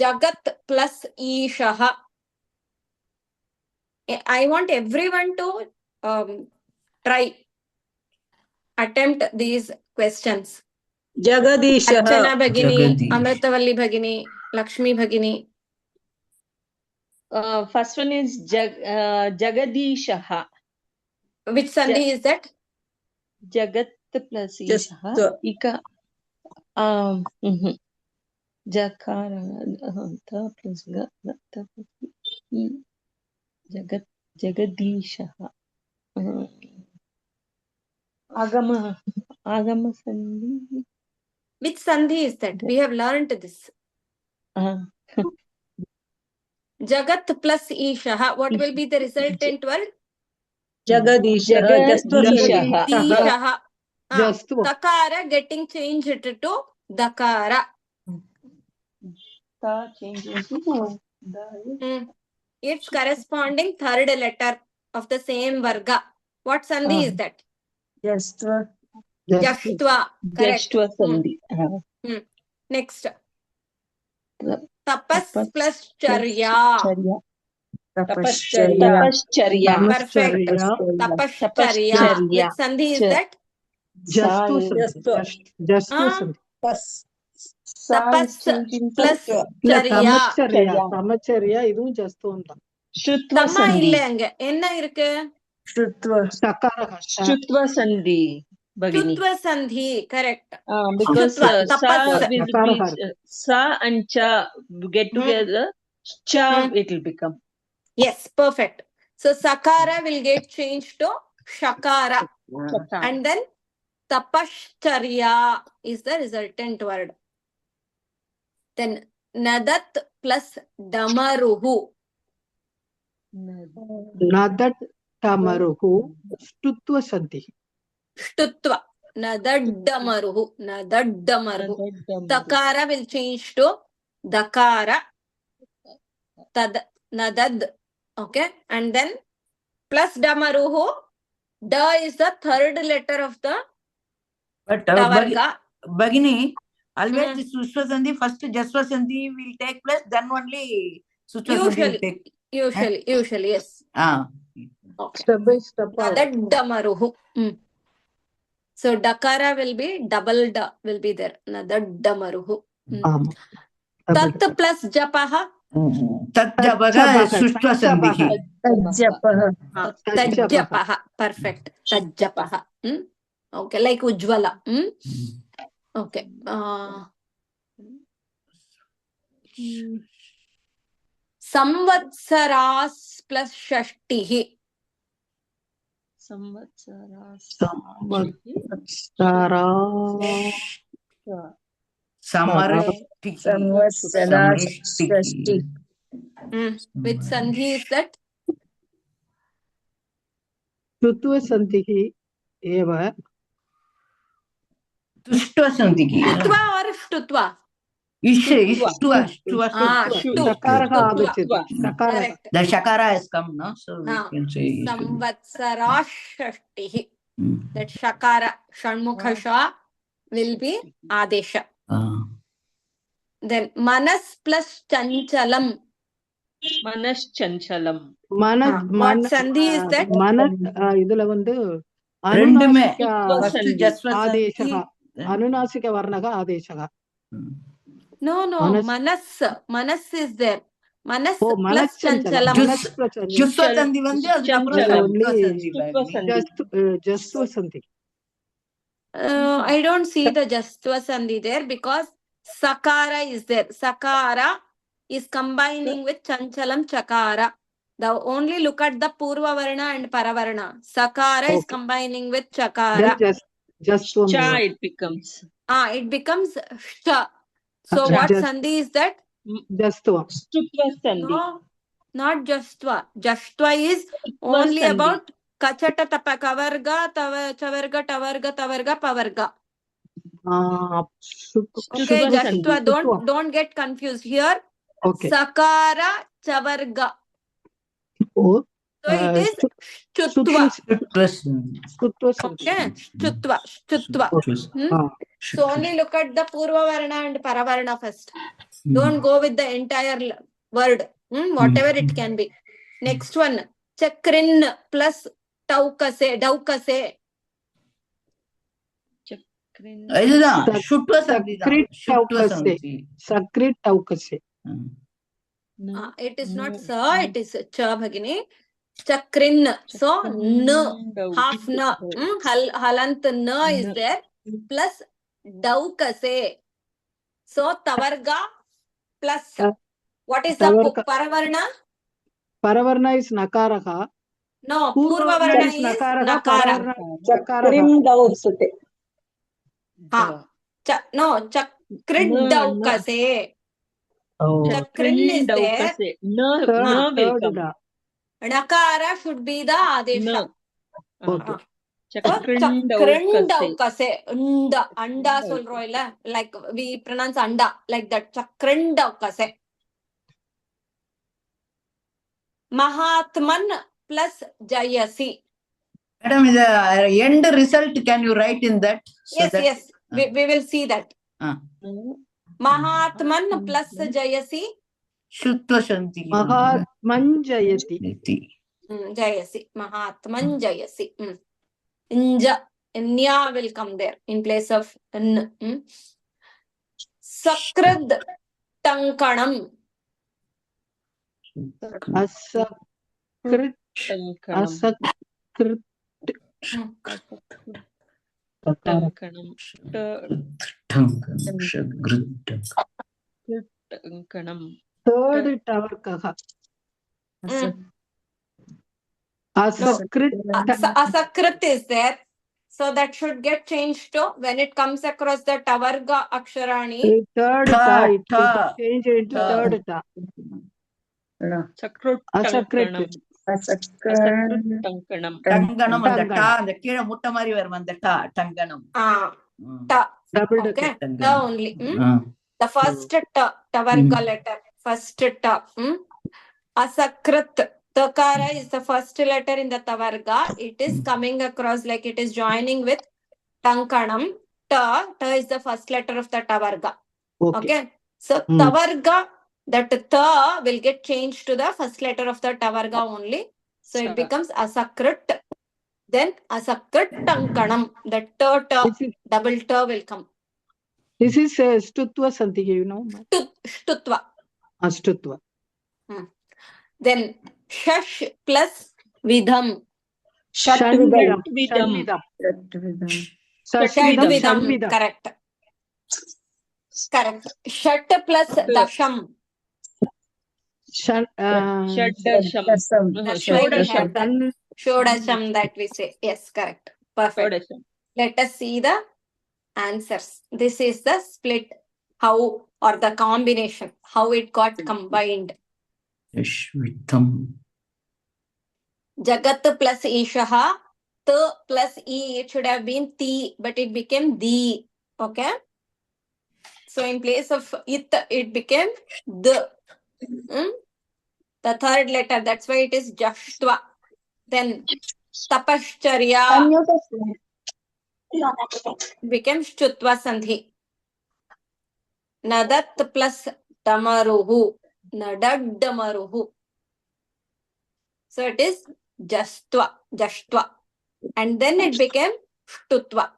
Jagat plus Ishaha. I want everyone to attempt these questions. Jagadisha. Archana Bhagini, Amritavalli Bhagini, Lakshmi Bhagini. First one is Jagadishaha. Which sandhi is that? Jagat plus Ishaha. Ika. Jakara. Ta plus ga. Ta plus Jagadishaha. Agama sandhi. Which sandhi is that? We have learned this. Jagat plus Ishaha. What will be the resultant word? Jagadishaha. Takara getting changed to Dakara. Ta changing to its corresponding third letter of the same varga. What sandhi is that? Jashtva. Jashtva. Correct. Jashtva sandhi. Next. Tapas Tapas plus charya. Tapascharya. Tapascharya. Perfect. Tapascharya. Which sandhi is that? Jastu sandhi. Jastu sandhi. Tapas plus இல்ல charya. சமச்சரியா இதுவும் ஜஸ்து தான். Shutva Tamma sandhi. இல்ல அங்க. என்ன இருக்கு? Shutva. சகாரக. Shutva sandhi. Bhagini. Shcutva sandhi. Correct. Because Shcutva, sa tapas. will be sa and cha get together. Cha it will become. Yes, perfect. So sakara will get changed to shakara. And then tapascharya is the resultant word. Then nadat plus damaruhu. Nadat tamaruhu stutva sandhi. Shtutva. Nadadamaruhu. Nadadamaruhu. Takara will change to dakara. Tad. Nadad. Okay. And then plus damaruhu. Da is the third letter of the But tavarga. Bhagini, always the Sushva Sandhi, first Jashtva Sandhi will take place, then only Sushva Sandhi will take. Usually, yes. Okay. Step by step. Nadadamaruhu. So dakara will be double da will be there. Nadadamaruhu. Tat plus japaha. Tat japaha Sushva Sandhi. Tajjapaha. Perfect. Tajjapaha. Okay, like Ujjwala. Okay. Samvatsaras plus shashtihi. Samarashti. Which sandhi is that? Shutva sandhi eva. Tushtva Sandhi. Shtutva or shtutva? Ishtva. Shakaraha agachati. Correct. The shakara has come, no? So we can say Samvatsarashashtihi. That shakara, shanmukhasha will be adesha. Then manas plus chanchalam. Manas chanchalam. What sandhi is that? இதுல வந்து ஆதேசக அனுநாசிக வர்ணக ஆதேசக. No, manas is there. Manas plus chanchalam. Jashtva Sandhi வந்து அதுக்கப்புறம் Jashtva sandhi. I don't see the Jashtva sandhi there because sakara is there. Sakara is combining with chanchalam chakara. Now only look at the purva varna and paravarna. Sakara is combining with chakara. Just Cha it becomes. It becomes sha. So what sandhi is that? Jashtva. Shutva sandhi. No, not Jashtva. Jashtva is only sandhi. about kachata tapa kavarga, chavarga, tavarga, pavarga. Okay, Jashtva, don't get confused here. Okay. Sakara chavarga. So it is Shcutva. Okay, Shcutva. So only look at the purva varna and paravarna first. Don't go with the entire word. Whatever it can be. Next one. Chakrin plus daukase. இதுதான் Shcutva Sandhi. Sakrit daukase. It is not sa, it is cha bhagini. Chakrin. So n, half na. Halant na is there. Plus daukase. So tavarga plus what is the paravarna? Paravarna is nakaraha. No, purva varna is nakara. Chakrim dausate. No, chakrid daukase. Chakrin is there. No will come. Nakara should be the adesha. Okay. Chakrin daukase. Anda solro illa. Like we pronounce anda like that. Chakrin daukase. Mahatman plus Jayasi. Madam, the end result, can you write in that? So Yes, that, yes. We will see that. Mahatman plus Jayasi. Shcutva sandhi. Mahatman Jayati. Jayasi. Mahatman Jayasi. Inja. Nya will come there in place of N. Sakrad Tankanam. Asakrit. Asakrit. Tankanam. Third Tavarkaha. Asakrit. Asakrit is there. So that should get changed to when it comes across the Tavarga Aksharani. Third ta. It will change into third ta. Sakrut Asakrit. Tankanam. Tanganam and the ta, and the kira mutamari were on the ta, Tanganam. Ta. Double Okay. decker. Ta only. The first ta, Tavarga letter. First ta. Asakrit. Takara is the first letter in the Tavarga. It is coming across like it is joining with Tankanam. Ta is the first letter of the Tavarga. Okay. So Tavarga, that ta will get changed to the first letter of the Tavarga only. So it becomes Asakrit. Then Asakrit Tankanam. The ta, double ta will come. This is Shcutva sandhi, you know. Shcutva. Shcutva. Then Shash plus Vidham. Shatvidam. Shatvidam. Correct. Correct. Shat plus Dasham. Shodasham. Shodasham that we say. Yes, correct. Perfect. Let us see the answers. This is the split, how, or the combination, how it got combined. Yashvitam. Jagat plus Ishaha, T plus E, it should have been Ti, but it became Di. Okay? So in place of It, it became The. The third letter, that's why it is Jashtva. Then Tapascharya became Shcutva sandhi. Nadat plus Damaruhu. Nadad Damaruhu. So it is Jashtva. And then it became Shcutva.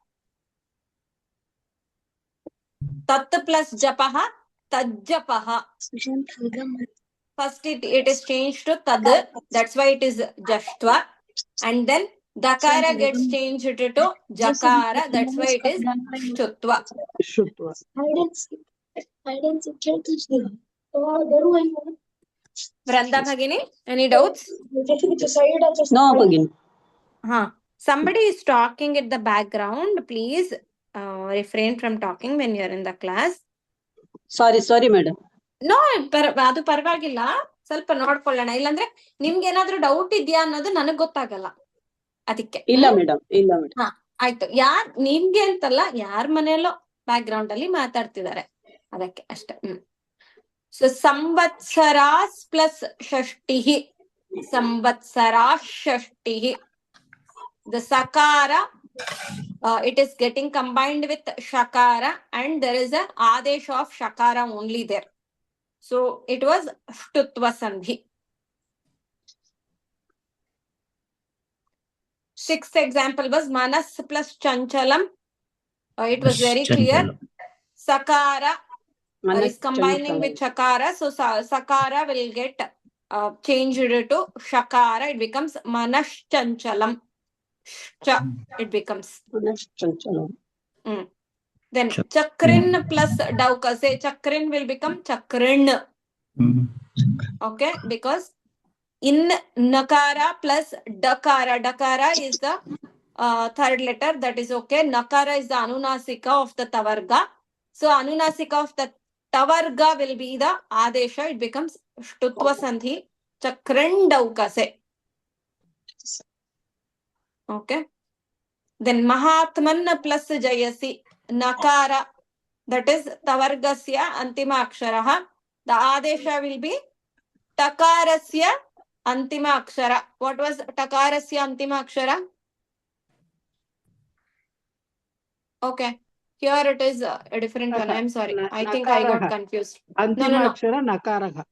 Tat plus Japaha, Tajjapaha. First it is changed to Tad. That's why it is Jashtva. And then Dakara gets changed to Jakara. That's why it is Shcutva. Vranda Bhagini, any doubts? No, Bhagini. Somebody is talking at the background. Please refrain from talking when you are in the class. Sorry, madam. No, ಅದು ಪರವಾಗಿಲ್ಲ. ಸ್ವಲ್ಪ ನೋಡ್ಕೊಳ್ಳೋಣ. ಇಲ್ಲಾಂದ್ರೆ ನಿಮ್ಗೆ ಏನಾದ್ರೂ doubt ಇದೆಯಾ ಅನ್ನೋದು ನನಗ್ ಗೊತ್ತಾಗಲ್ಲ. ಅದಕ್ಕೆ. ಇಲ್ಲ ಮೇಡಮ್. ಆಯ್ತು. ನಿಮ್ಗೆ ಅಂತಲ್ಲ, ಯಾರ ಮನೆಯಲ್ಲೋ ಬ್ಯಾಕ್ ಗ್ರೌಂಡ್ ಅಲ್ಲಿ ಮಾತಾಡ್ತಿದ್ದಾರೆ, ಅದಕ್ಕೆ ಅಷ್ಟೇ. ಸೊ ಸಂವತ್ಸರಾಸ್ ಪ್ಲಸ್ ಷಷ್ಟಿಹಿ. ಸಂವತ್ಸರಾಸ್ ಷಷ್ಟಿಹಿ. The sakara, it is getting combined with shakara, and there is an adesh of shakara only there. So it was Shcutva sandhi. Sixth example was Manas plus Chanchalam. It was very clear. Sakara is combining with Shakara. So Sakara will get changed to Shakara. It becomes Manas Chanchalam. It becomes. Then Chakrin plus Dauka. Say Chakrin will become Chakrin. Okay, because in Nakara plus Dakara. Dakara is the third letter. That is okay. Nakara is the Anunasika of the Tavarga. So Anunasika of the Tavarga will be the Adesha. It becomes Shcutva sandhi. Chakrin Daukase. Okay. Then Mahatman plus Jayasi. Nakara. That is Tavargasya Antima Aksharaha. The Adesha will be Takarasya Antima Akshara. What was Takarasya Antima Akshara? Okay. Here it is a different one. I'm sorry. I think I got confused. Antima Akshara Nakaraha.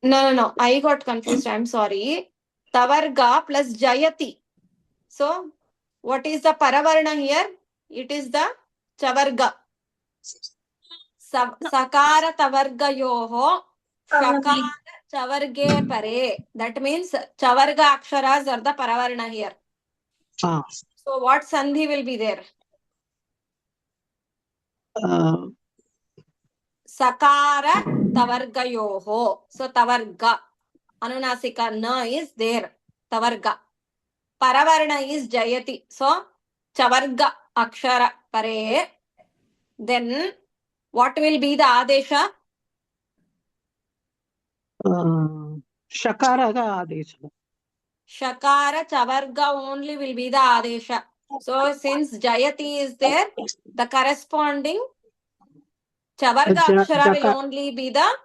No. I got confused. I'm sorry. Tavarga plus Jayati. So, what is the Paravarna here? It is the Chavarga. Sakara Tavarga Yoho. Shakara Chavarge Pare. That means Chavarga Aksharas are the Paravarna here. Ah. So, what Sandhi will be there? Sakara Tavarga Yoho. So, Tavarga. Anunasika Na is there. Tavarga. Paravarna is Jayati. So, Chavarga Akshara Pare. Then, what will be the Adesha? Shakaraga Adesha. Shakara Chavarga only will be the Adesha. So, since Jayati is there, the corresponding Chavarga Akshara will only be the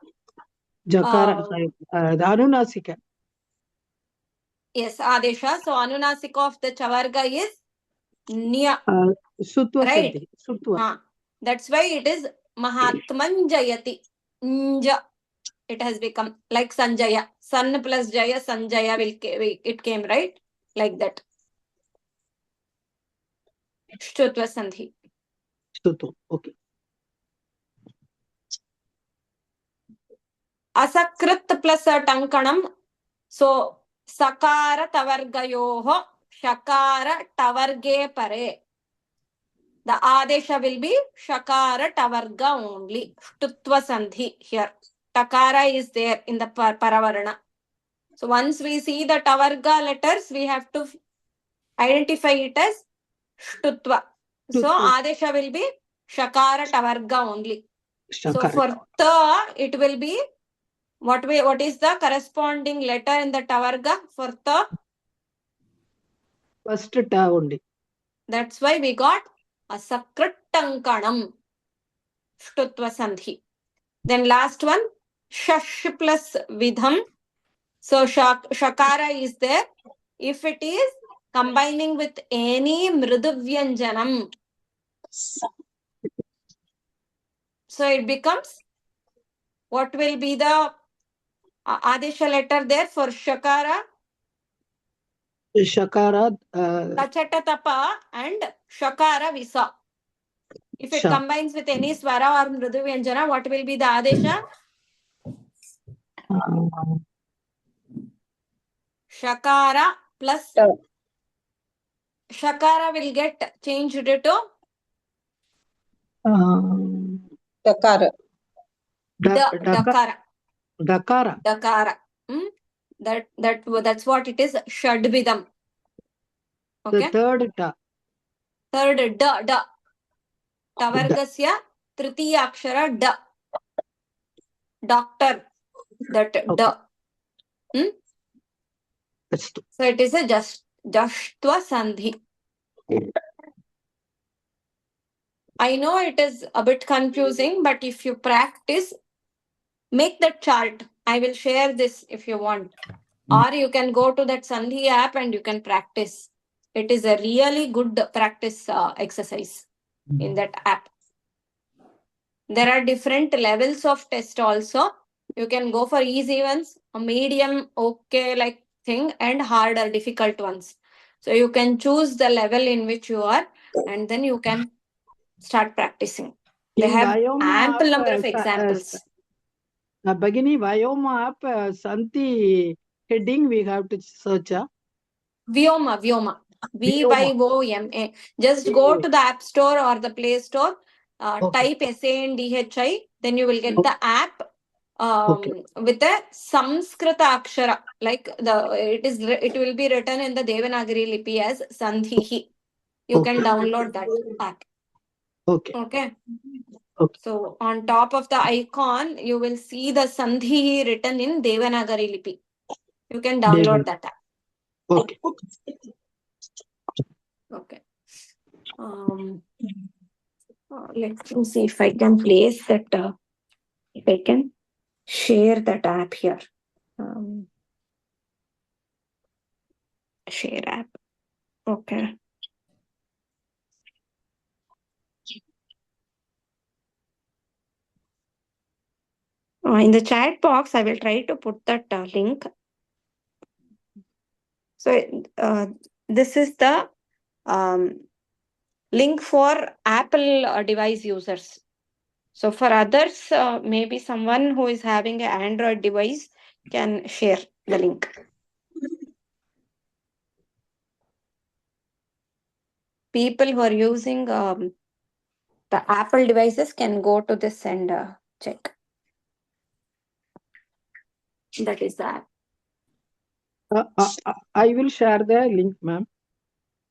Jakara, the Anunasika. Yes, Adesha. So, Anunasika of the Chavarga is Nya. Shcutva Right? sandhi. Shcutva. That's why it is Mahatman Jayati. Nja. It has become like Sanjaya. San plus Jaya, Sanjaya it came, right? Like that. Jashtva sandhi. Shcutva. Okay. Asakrit plus Tankanam. So, Sakara Tavargayoho, Shakara Tavarge Pare. The Adesha will be Shakara Tavarga only. Shcutva sandhi here. Takara is there in the Paravarna. So once we see the Tavarga letters, we have to identify it as Shcutva. So Adesha will be Shakara Tavarga only. So for Ta, it will be what is the corresponding letter in the Tavarga for Ta? First Ta only. That's why we got Asakrit Tankanam. Shcutva sandhi. Then last one, Shash plus Vidham. So Shakara is there. If it is combining with any Mriduvyanjanam, so it becomes, what will be the Adesha letter there for Shakara? Shakara. Tachata Tapa and Shakara Visa. If it combines with any Swara or Mriduvyanjana, what will be the Adesha? Shakara plus Shakara will get changed to Dakara. Dakara. Dakara. That's what it is. Shadvidam. Okay. The third Ta. Third Da. Tavargasya Tritiya Akshara Da. Doctor. That Da. So it is a Jashtva sandhi. I know it is a bit confusing, but if you practice, make that chart. I will share this if you want. Or you can go to that Sandhi app and you can practice. It is a really good practice exercise in that app. There are different levels of test also. You can go for easy ones, a medium, okay like thing, and harder, difficult ones. So you can choose the level in which you are, and then you can start practicing. They have ample number of examples. Bagini Vyoma app, Santi heading we have to search. Vyoma. Vyoma. Just go to the App Store or the Play Store, type SANDHI, then you will get the app with the Samskrta Akshara. Like it will be written in the Devanagari Lipi as Sandhihi. You can download that app. Okay. So on top of the icon, you will see the Sandhi written in Devanagari Lipi. You can download that app. Okay. Let me see if I can place that. If I can share that app here. share app. Okay. In the chat box, I will try to put that link. So this is the link for Apple device users. So for others, maybe someone who is having an Android device can share the link. People who are using the Apple devices can go to this and check. That is the app. I will share the link, ma'am.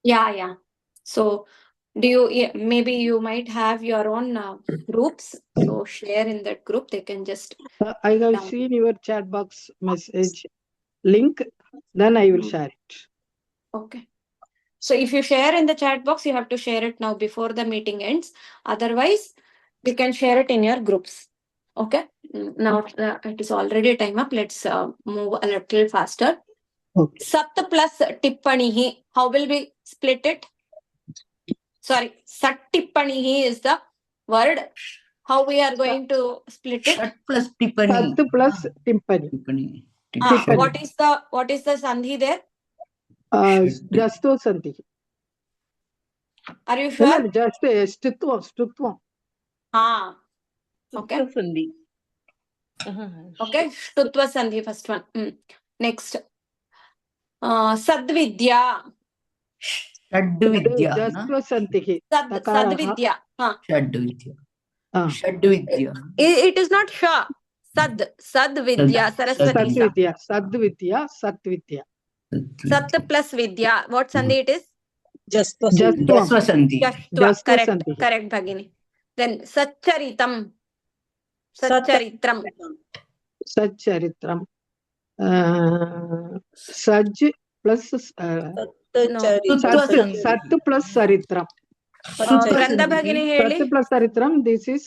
Yeah. So maybe you might have your own groups. So share in that group. They can just. I have seen your chat box message link. Then I will share it. Okay. So if you share in the chat box, you have to share it now before the meeting ends. Otherwise, you can share it in your groups. Okay. Now it is already time up. Let's move a little faster. Okay. Sat plus tippanihi. How will we split it? Sorry, sat tippanihi is the word. How we are going to split it? Shat plus tippani. Sat plus timpani. Tippani. Tippani. What is the sandhi there? Jashtva sandhi. Are you sure? Just Shcutva. Okay. Shcutva sandhi. Okay, Shcutva sandhi, first one. Next. Sadvidya. Shadvidya. Jashtva sandhi. Sadvidya. Shadvidya. Ah. Shadvidya. It is not sha. Sadvidya. Saraswati. Sadvidya. Satvidya. Sat plus vidya. What sandhi it is? Jashtva Jashtva sandhi. Jashtva. Correct. sandhi. Correct, Bhagini. Then Satcharitam. Satcharitram. Satcharitram. Saj plus Sat plus Saritram. Grantha Bhagini heli. Sat plus Saritram. This is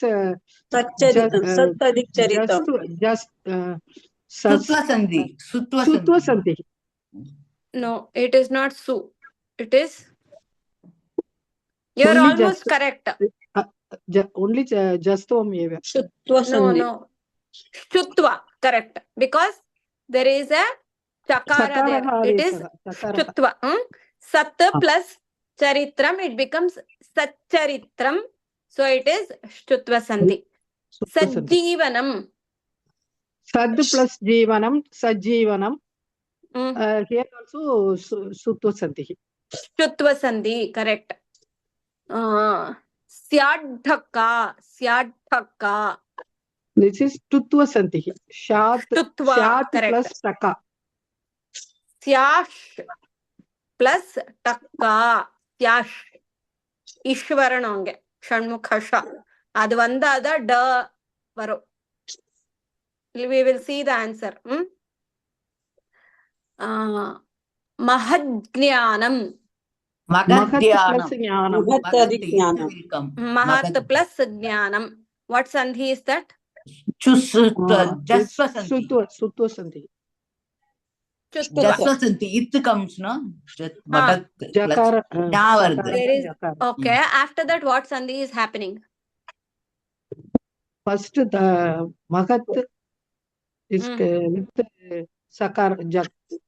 just Sutva sandhi. Sutva sandhi. No, it is not su. It is. You are Only almost correct. Only Jastvam eva. Shcutva sandhi. No. Shcutva, correct. Because there is a chakara there. It is Shcutva. Sat plus charitram, it becomes Satcharitram. So it is Shcutva sandhi. Sajjeevanam. Sad plus Jeevanam, Sajjeevanam. Here also Sutva sandhi. Shcutva sandhi, correct. Syadhaka. This is Tutva sandhi. Shat correct. plus Taka. Syash plus Taka. Syash. Ishwaranonge. Shanmukhasha. Adu vandada da varu. We will see the answer. Mahadjnanam. Mahat plus Jnanam. Mahat plus Jnanam. What sandhi is that? Jashtva sandhi. Sutva sandhi. Jashtva sandhi. It comes, no? Mahat plus Jakara. Okay. After that, what sandhi is happening? First, the Mahat is with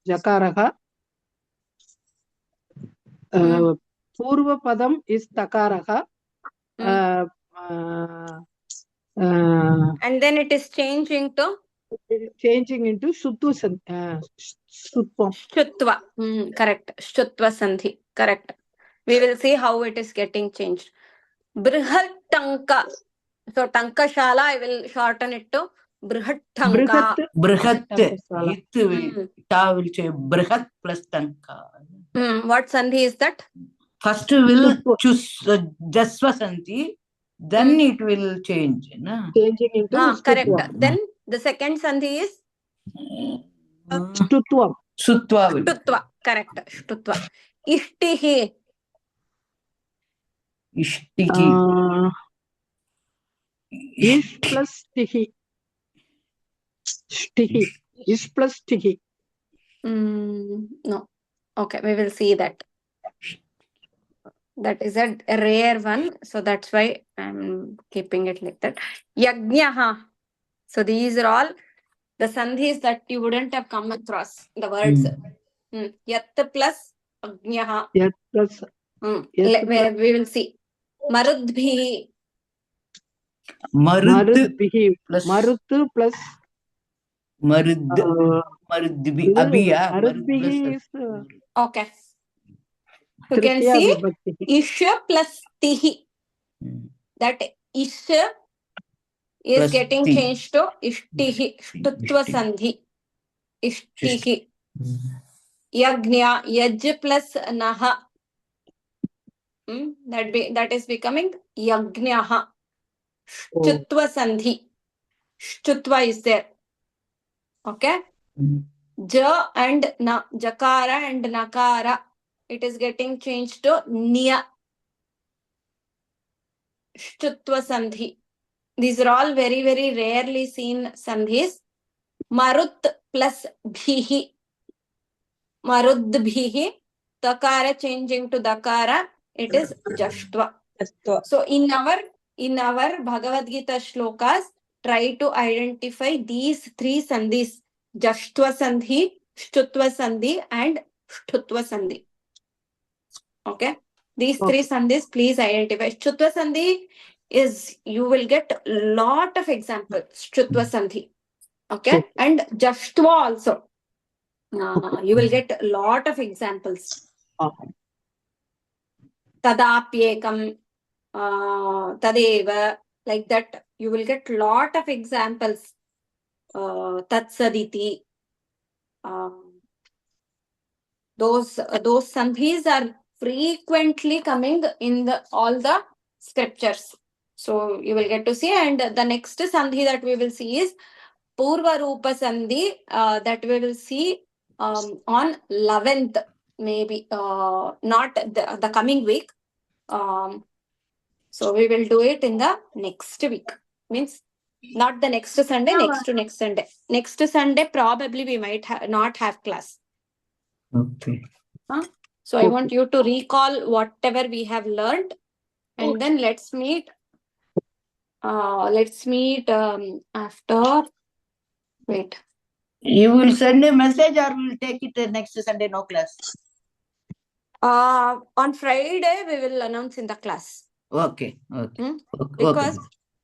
Jakaraha. Purva Padam is Takaraha. And then it is changing into Shutva. Shcutva. Correct. Shcutva sandhi. Correct. We will see how it is getting changed. Brihat Tanka. So Tanka Shala, I will shorten it to Brihat Tanka. Brihat. Brihat plus Tanka. What sandhi is that? First will choose Jashtva sandhi, then it will change. Changing into correct. Then the second sandhi is Shcutva. Shcutva. Correct. Shcutva. Ishtihi. Ish plus Tihi. Stihi. Ish plus Tihi. No. Okay, we will see that. That is a rare one. So that's why I'm keeping it like that. Yajnaha. So these are all the sandhis that you wouldn't have come across. The words. Yat plus Ajnaha. Yat plus yat plus We will see. Marudbhi. Marudbihi. plus Marut plus Marudbi. Abhiya. Marudbihi is Okay. You can Tritiya see Vibhakti. Isha plus Tihi. That Isha is Plus getting Ti. changed to Ishtihi. Shcutva sandhi. Ishtihi. Yagnya. Yaj plus Naha. That is becoming Yagnyaha. Shcutva sandhi. Shcutva is there. Okay. Ja and Na. Jakara and Nakara. It is getting changed to Nya. Shcutva sandhi. These are all very, very rarely seen sandhis. Marut plus bhihi. Marudbhihi. Takara changing to dakara. It is Jashtva. So in our Bhagavad Gita shlokas, try to identify these three sandhis: Jashtva sandhi, Shcutva sandhi, and Shtutva sandhi. Okay, these three sandhis, please identify. Shcutva sandhi is, you will get lot of examples. Shcutva sandhi. Okay, and Jashtva also. You will get a lot of examples. Tadapyekam, Tadeva, like that. You will get lot of examples. Tatsaditi. Those sandhis are frequently coming in all the scriptures. So you will get to see. And the next sandhi that we will see is Purva Rupa Sandhi, that we will see on 11th, maybe not the coming week. So we will do it in the next week. Means not the next Sunday, next to next Sunday. Next Sunday, probably we might not have class. Okay. So I want you to recall whatever we have learned, and then let's meet. After. Wait. You will send a message or we will take it next Sunday, no class? On Friday, we will announce in the class. Okay. Because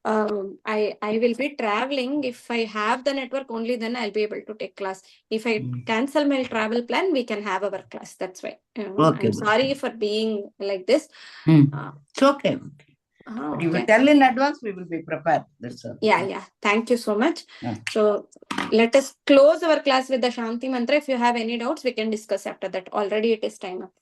I will be traveling. If I have the network only, then I'll be able to take class. If I cancel my travel plan, we can have our class. That's why. I'm sorry for being like this. It's okay. But you will tell in advance, we will be prepared. That's all. Yeah. Thank you so much. So let us close our class with the Shanti Mantra. If you have any doubts, we can discuss after that. Already it is time up.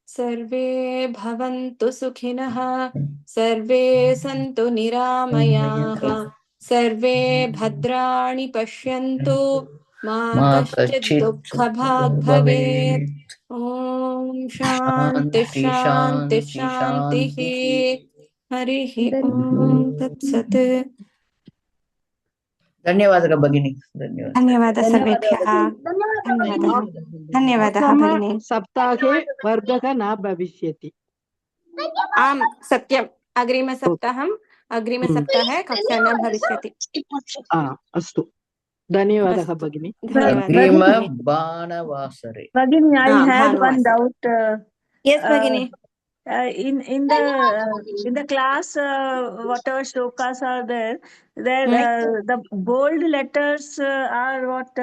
Sarve bhavantu sukhinah, sarve santu niramayah, sarve bhadrani pashyantu, ma kaschid dukha bhag bhavet. Om Shanti Shanti Shanti. Harihi Om Tat Sat. Dhanyavada Bhagini. Dhanyavada Sarvebhyah. Dhanyavada Bhagini. Saptahe Vardhaka na Bhavishyati. Satyam. Agrima Saptaham. Agrima Saptahe Kakshana Bhavishyati. Astu. Dhanyavada Bhagini. Agrima Banavasare. Bhagini, I had one doubt. Yes, Bhagini. In the class, whatever shlokas are there, the bold letters are what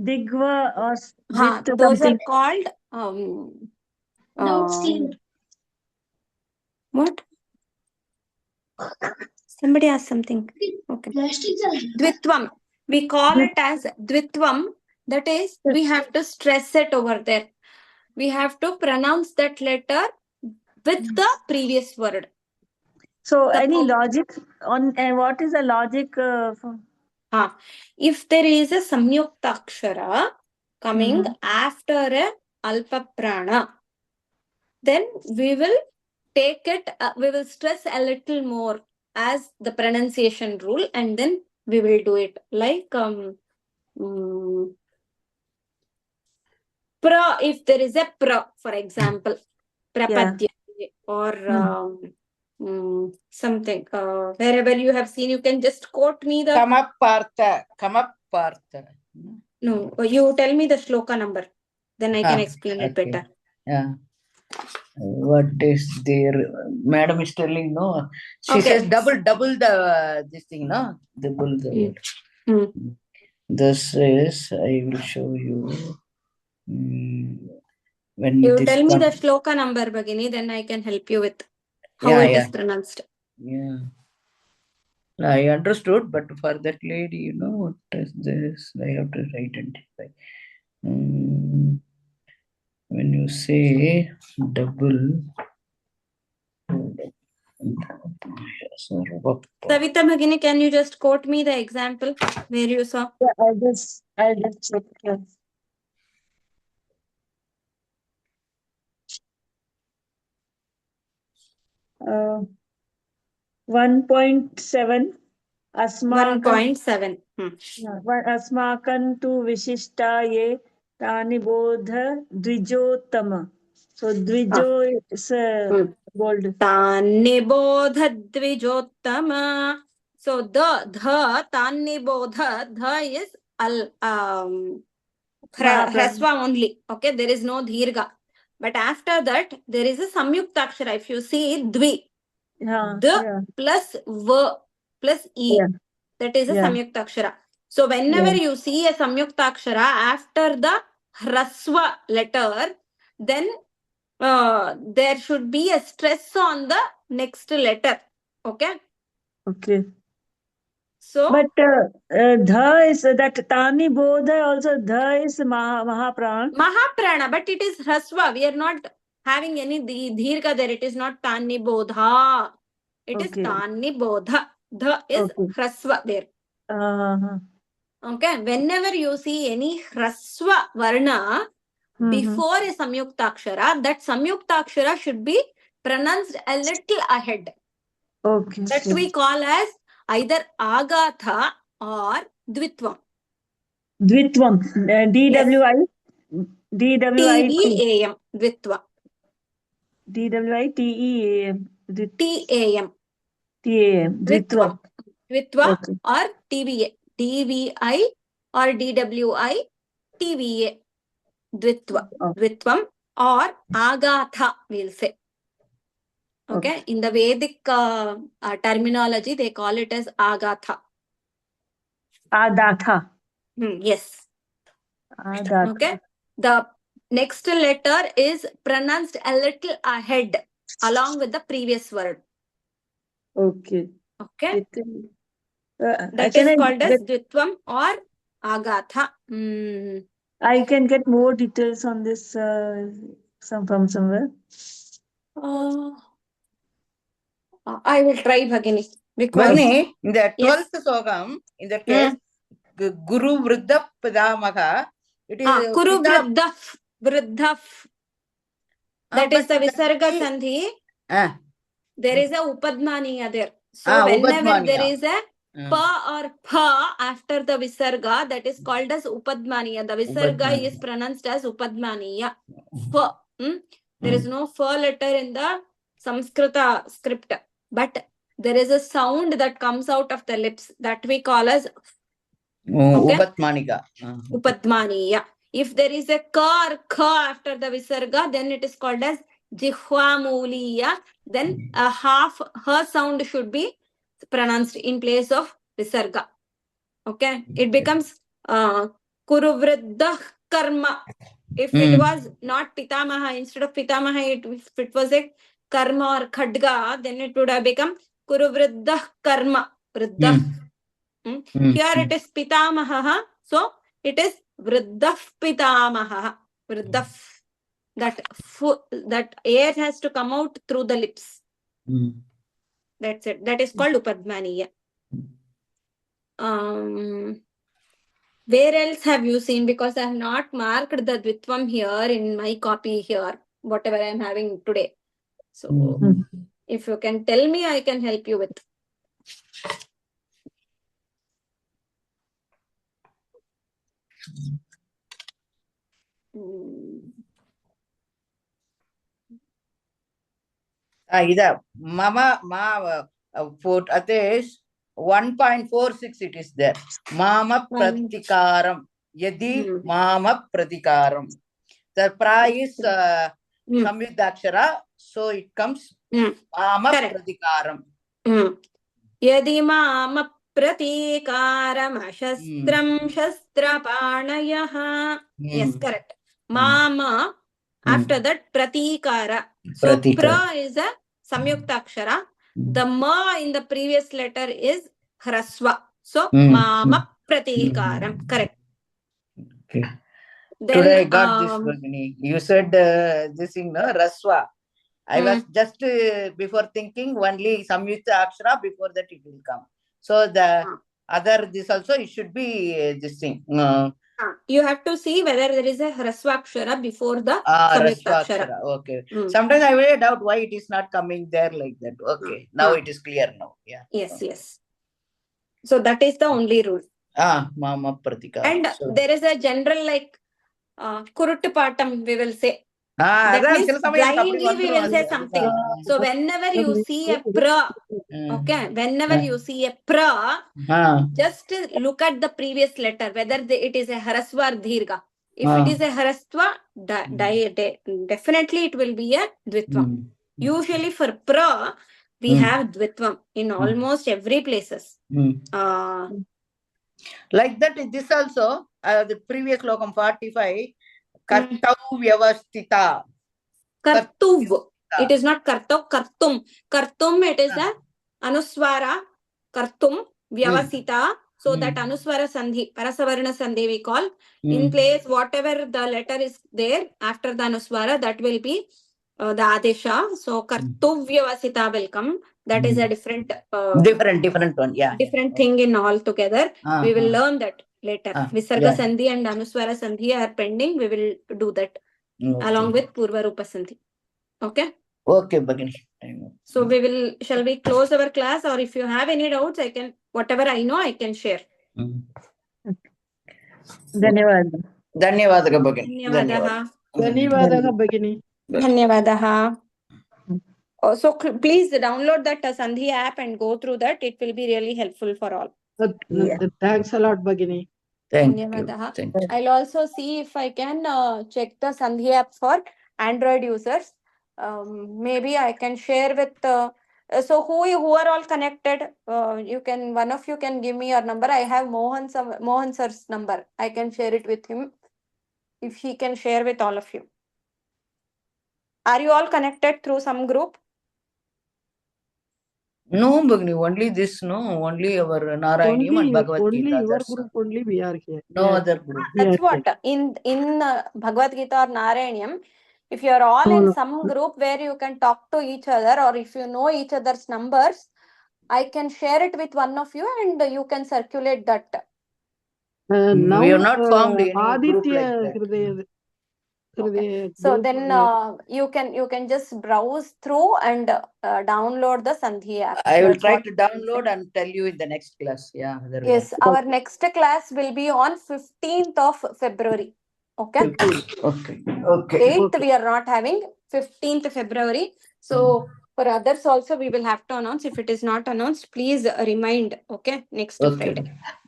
Digva or with those something. are called what? Somebody asked something. Okay. Dvitvam. We call it as Dvitvam. That is, we have to stress it over there. We have to pronounce that letter with the previous word. So, any logic on what is the logic? If there is a samyukta akshara coming after a alpa prana, then we will take it, we will stress a little more as the pronunciation rule, and then we will do it like pra, if there is a pra, for example, prapadya or something, wherever you have seen, you can just quote me the... Kamapartha. No, you tell me the shloka number. Then I can explain it better. Yeah. What is there? Madam is telling, no. She says double the this thing, no? Double the word. This is, I will show you. When you this tell me the shloka number, Bhagini, then I can help you with how it is pronounced. Yeah. I understood, but for that lady, you know, what is this? I have to identify. When you say double, Savita Bhagini, can you just quote me the example where you saw? Yeah, I'll just check here. 1.7 अस्माकं 1.7 अस्माकं तु विशिष्टा ये तानि बोध द्विजोत्तम. So Dvijo is bold. Tanibodha Dvijottama. So the Tanibodha, the is Hrasva only. Okay, there is no Dhirga. But after that, there is a Samyuktakshara. If you see Dvi, plus V plus E, that is a Samyuktakshara. So whenever you see a Samyuktakshara after the Hrasva letter, then there should be a stress on the next letter. Okay. So, but dha is that Tani Bodha also, dha is Mahaprana, but it is Hrasva. We are not having any Dhirga there. It is not Tani Bodha. It is Tani Bodha. Dha is Hrasva there. Okay. Whenever you see any Hrasva Varna before a Samyuktakshara, that Samyuktakshara should be pronounced a little ahead. That we call as either Agatha or Dvitvam. Dvitvam. DWI? TVAM. Dvitva. DWI TEAM. TAM. Dvitvam. Dvitva or TVA. DVI or DWI. TVA. Dvitva. Dvitvam or Agatha, we'll say. Okay. In the Vedic terminology, they call it as Agatha. Adatha. Yes. Adatha. Okay. The next letter is pronounced a little ahead along with the previous word. Okay. That is called as Dvitvam or Agatha. I can get more details on this from somewhere. I will try, Bhagini. Bhagini, in the 12th Sogam, in that case, Guru Vriddha Pidamaha, it is Kuru Vriddha. That is the Visarga Sandhi. There is a Upadmaniya there. So whenever there is a Pa or Pa after the Visarga, that is called as Upadmaniya. The Visarga is pronounced as Upadmaniya. Pa. There is no Fa letter in the Samskrta script. But there is a sound that comes out of the lips that we call as Upadmaniga. Upadmaniya. If there is a Ka or Kha after the Visarga, then it is called as Jihva Muliya. Then a half her sound should be pronounced in place of Visarga. Okay. It becomes Kuruvriddha Karma. If it was not Pitamaha, instead of Pitamaha, if it was a Karma or Khadga, then it would have become Kuruvriddha Karma. Vriddha. Here it is Pitamaha. So it is Vriddha Pitamaha. Vriddha. That air has to come out through the lips. That's it. That is called Upadmaniya. Where else have you seen? Because I have not marked the Dvitvam here in my copy here, whatever I am having today. So if you can tell me, I can help you with. Ida Mama Ma put Atesh 1.46 it is there. Mama Pratikaram. Yadi Mama Pratikaram. The pra is Samyuddhakshara, so it comes Mama Pratikaram. Yadi Mama Pratikaram Shastram Shastrapanayah. Yes, correct. Mama. After that, Pratikara. So, pra is a Samyuktakshara. The ma in the previous letter is Hraswa. So, Mama Pratikaram. Correct. Okay. Then, today I got this, Bhagini. You said this thing, no? Raswa. I was just before thinking only Samyukta Akshara, before that it will come. So the other, this also, it should be this thing. You have to see whether there is a Hraswa Akshara before the Raswa Samyukta Akshara. Okay. Sometimes I will doubt why it is not coming there like that. Okay. Now it is clear now. Yeah. Yes, yes. So that is the only rule. Mama Pratikara. And there is a general like Kuruttupatam, we will say. That means blindly we will say something. So whenever you see a pra, okay, whenever you see a pra, just look at the previous letter, whether it is a Harasva or Dhirga. If it is a Harasva, definitely it will be a Dvitvam. Usually for pra, we have Dvitvam in almost every places. Like that, this also, the previous lokam 45, Kartau Vyavastita. Kartuv. It is not Kartav, Kartum. Kartum, it is a Anuswara, Kartum, Vyavasita. So that Anuswara Sandhi, Parasavarna Sandhi we call. In place, whatever the letter is there after the Anuswara, that will be the Adesha. So Kartuv Vyavasita will come. That is a different one. Yeah. Different thing in all together. We will learn that later. Visarga Sandhi and Anuswara Sandhi are pending. We will do that along with Purva Rupa Sandhi. Okay? Okay, Bhagini. So shall we close our class, or if you have any doubts, I can, whatever I know, I can share. Dhanyawad. Dhanyavadaha, Bhagini. Dhanyavadaha, Bhagini. Dhanyavadaha. So please download that Sandhi app and go through that. It will be really helpful for all. Thanks a lot, Bhagini. Thank you. I'll also see if I can check the Sandhi app for Android users. Maybe I can share with so who are all connected. You can, one of you can give me your number. I have Mohan sir's number. I can share it with him if he can share with all of you. Are you all connected through some group? No, Bhagini, only this, no, only our Narayani and Bhagavad Gita. Only your group, only we are here. No other group. That's what. In Bhagavad Gita or Narayaniam, if you are all in some group where you can talk to each other, or if you know each other's numbers, I can share it with one of you and you can circulate that. Now, we have not formed any group Aditya like that. Okay. So then you can just browse through and download the Sandhi app. I will try to download and tell you in the next class. Yeah. Yes, our next class will be on 15th of February. Okay. 8th we are not having, 15th February. So for others also we will have to announce. If it is not announced, please remind. Okay, next Friday.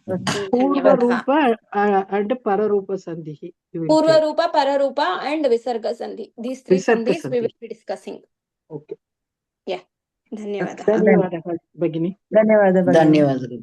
Purva Rupa and Pararupa Sandhi. Purva Rupa, Pararupa and Visarga Sandhi. These three Sandhis we will be discussing. Okay. Yeah. Dhanyavadaha. Dhanyavadaha, Bhagini. Dhanyawad. Dhanyavadaha.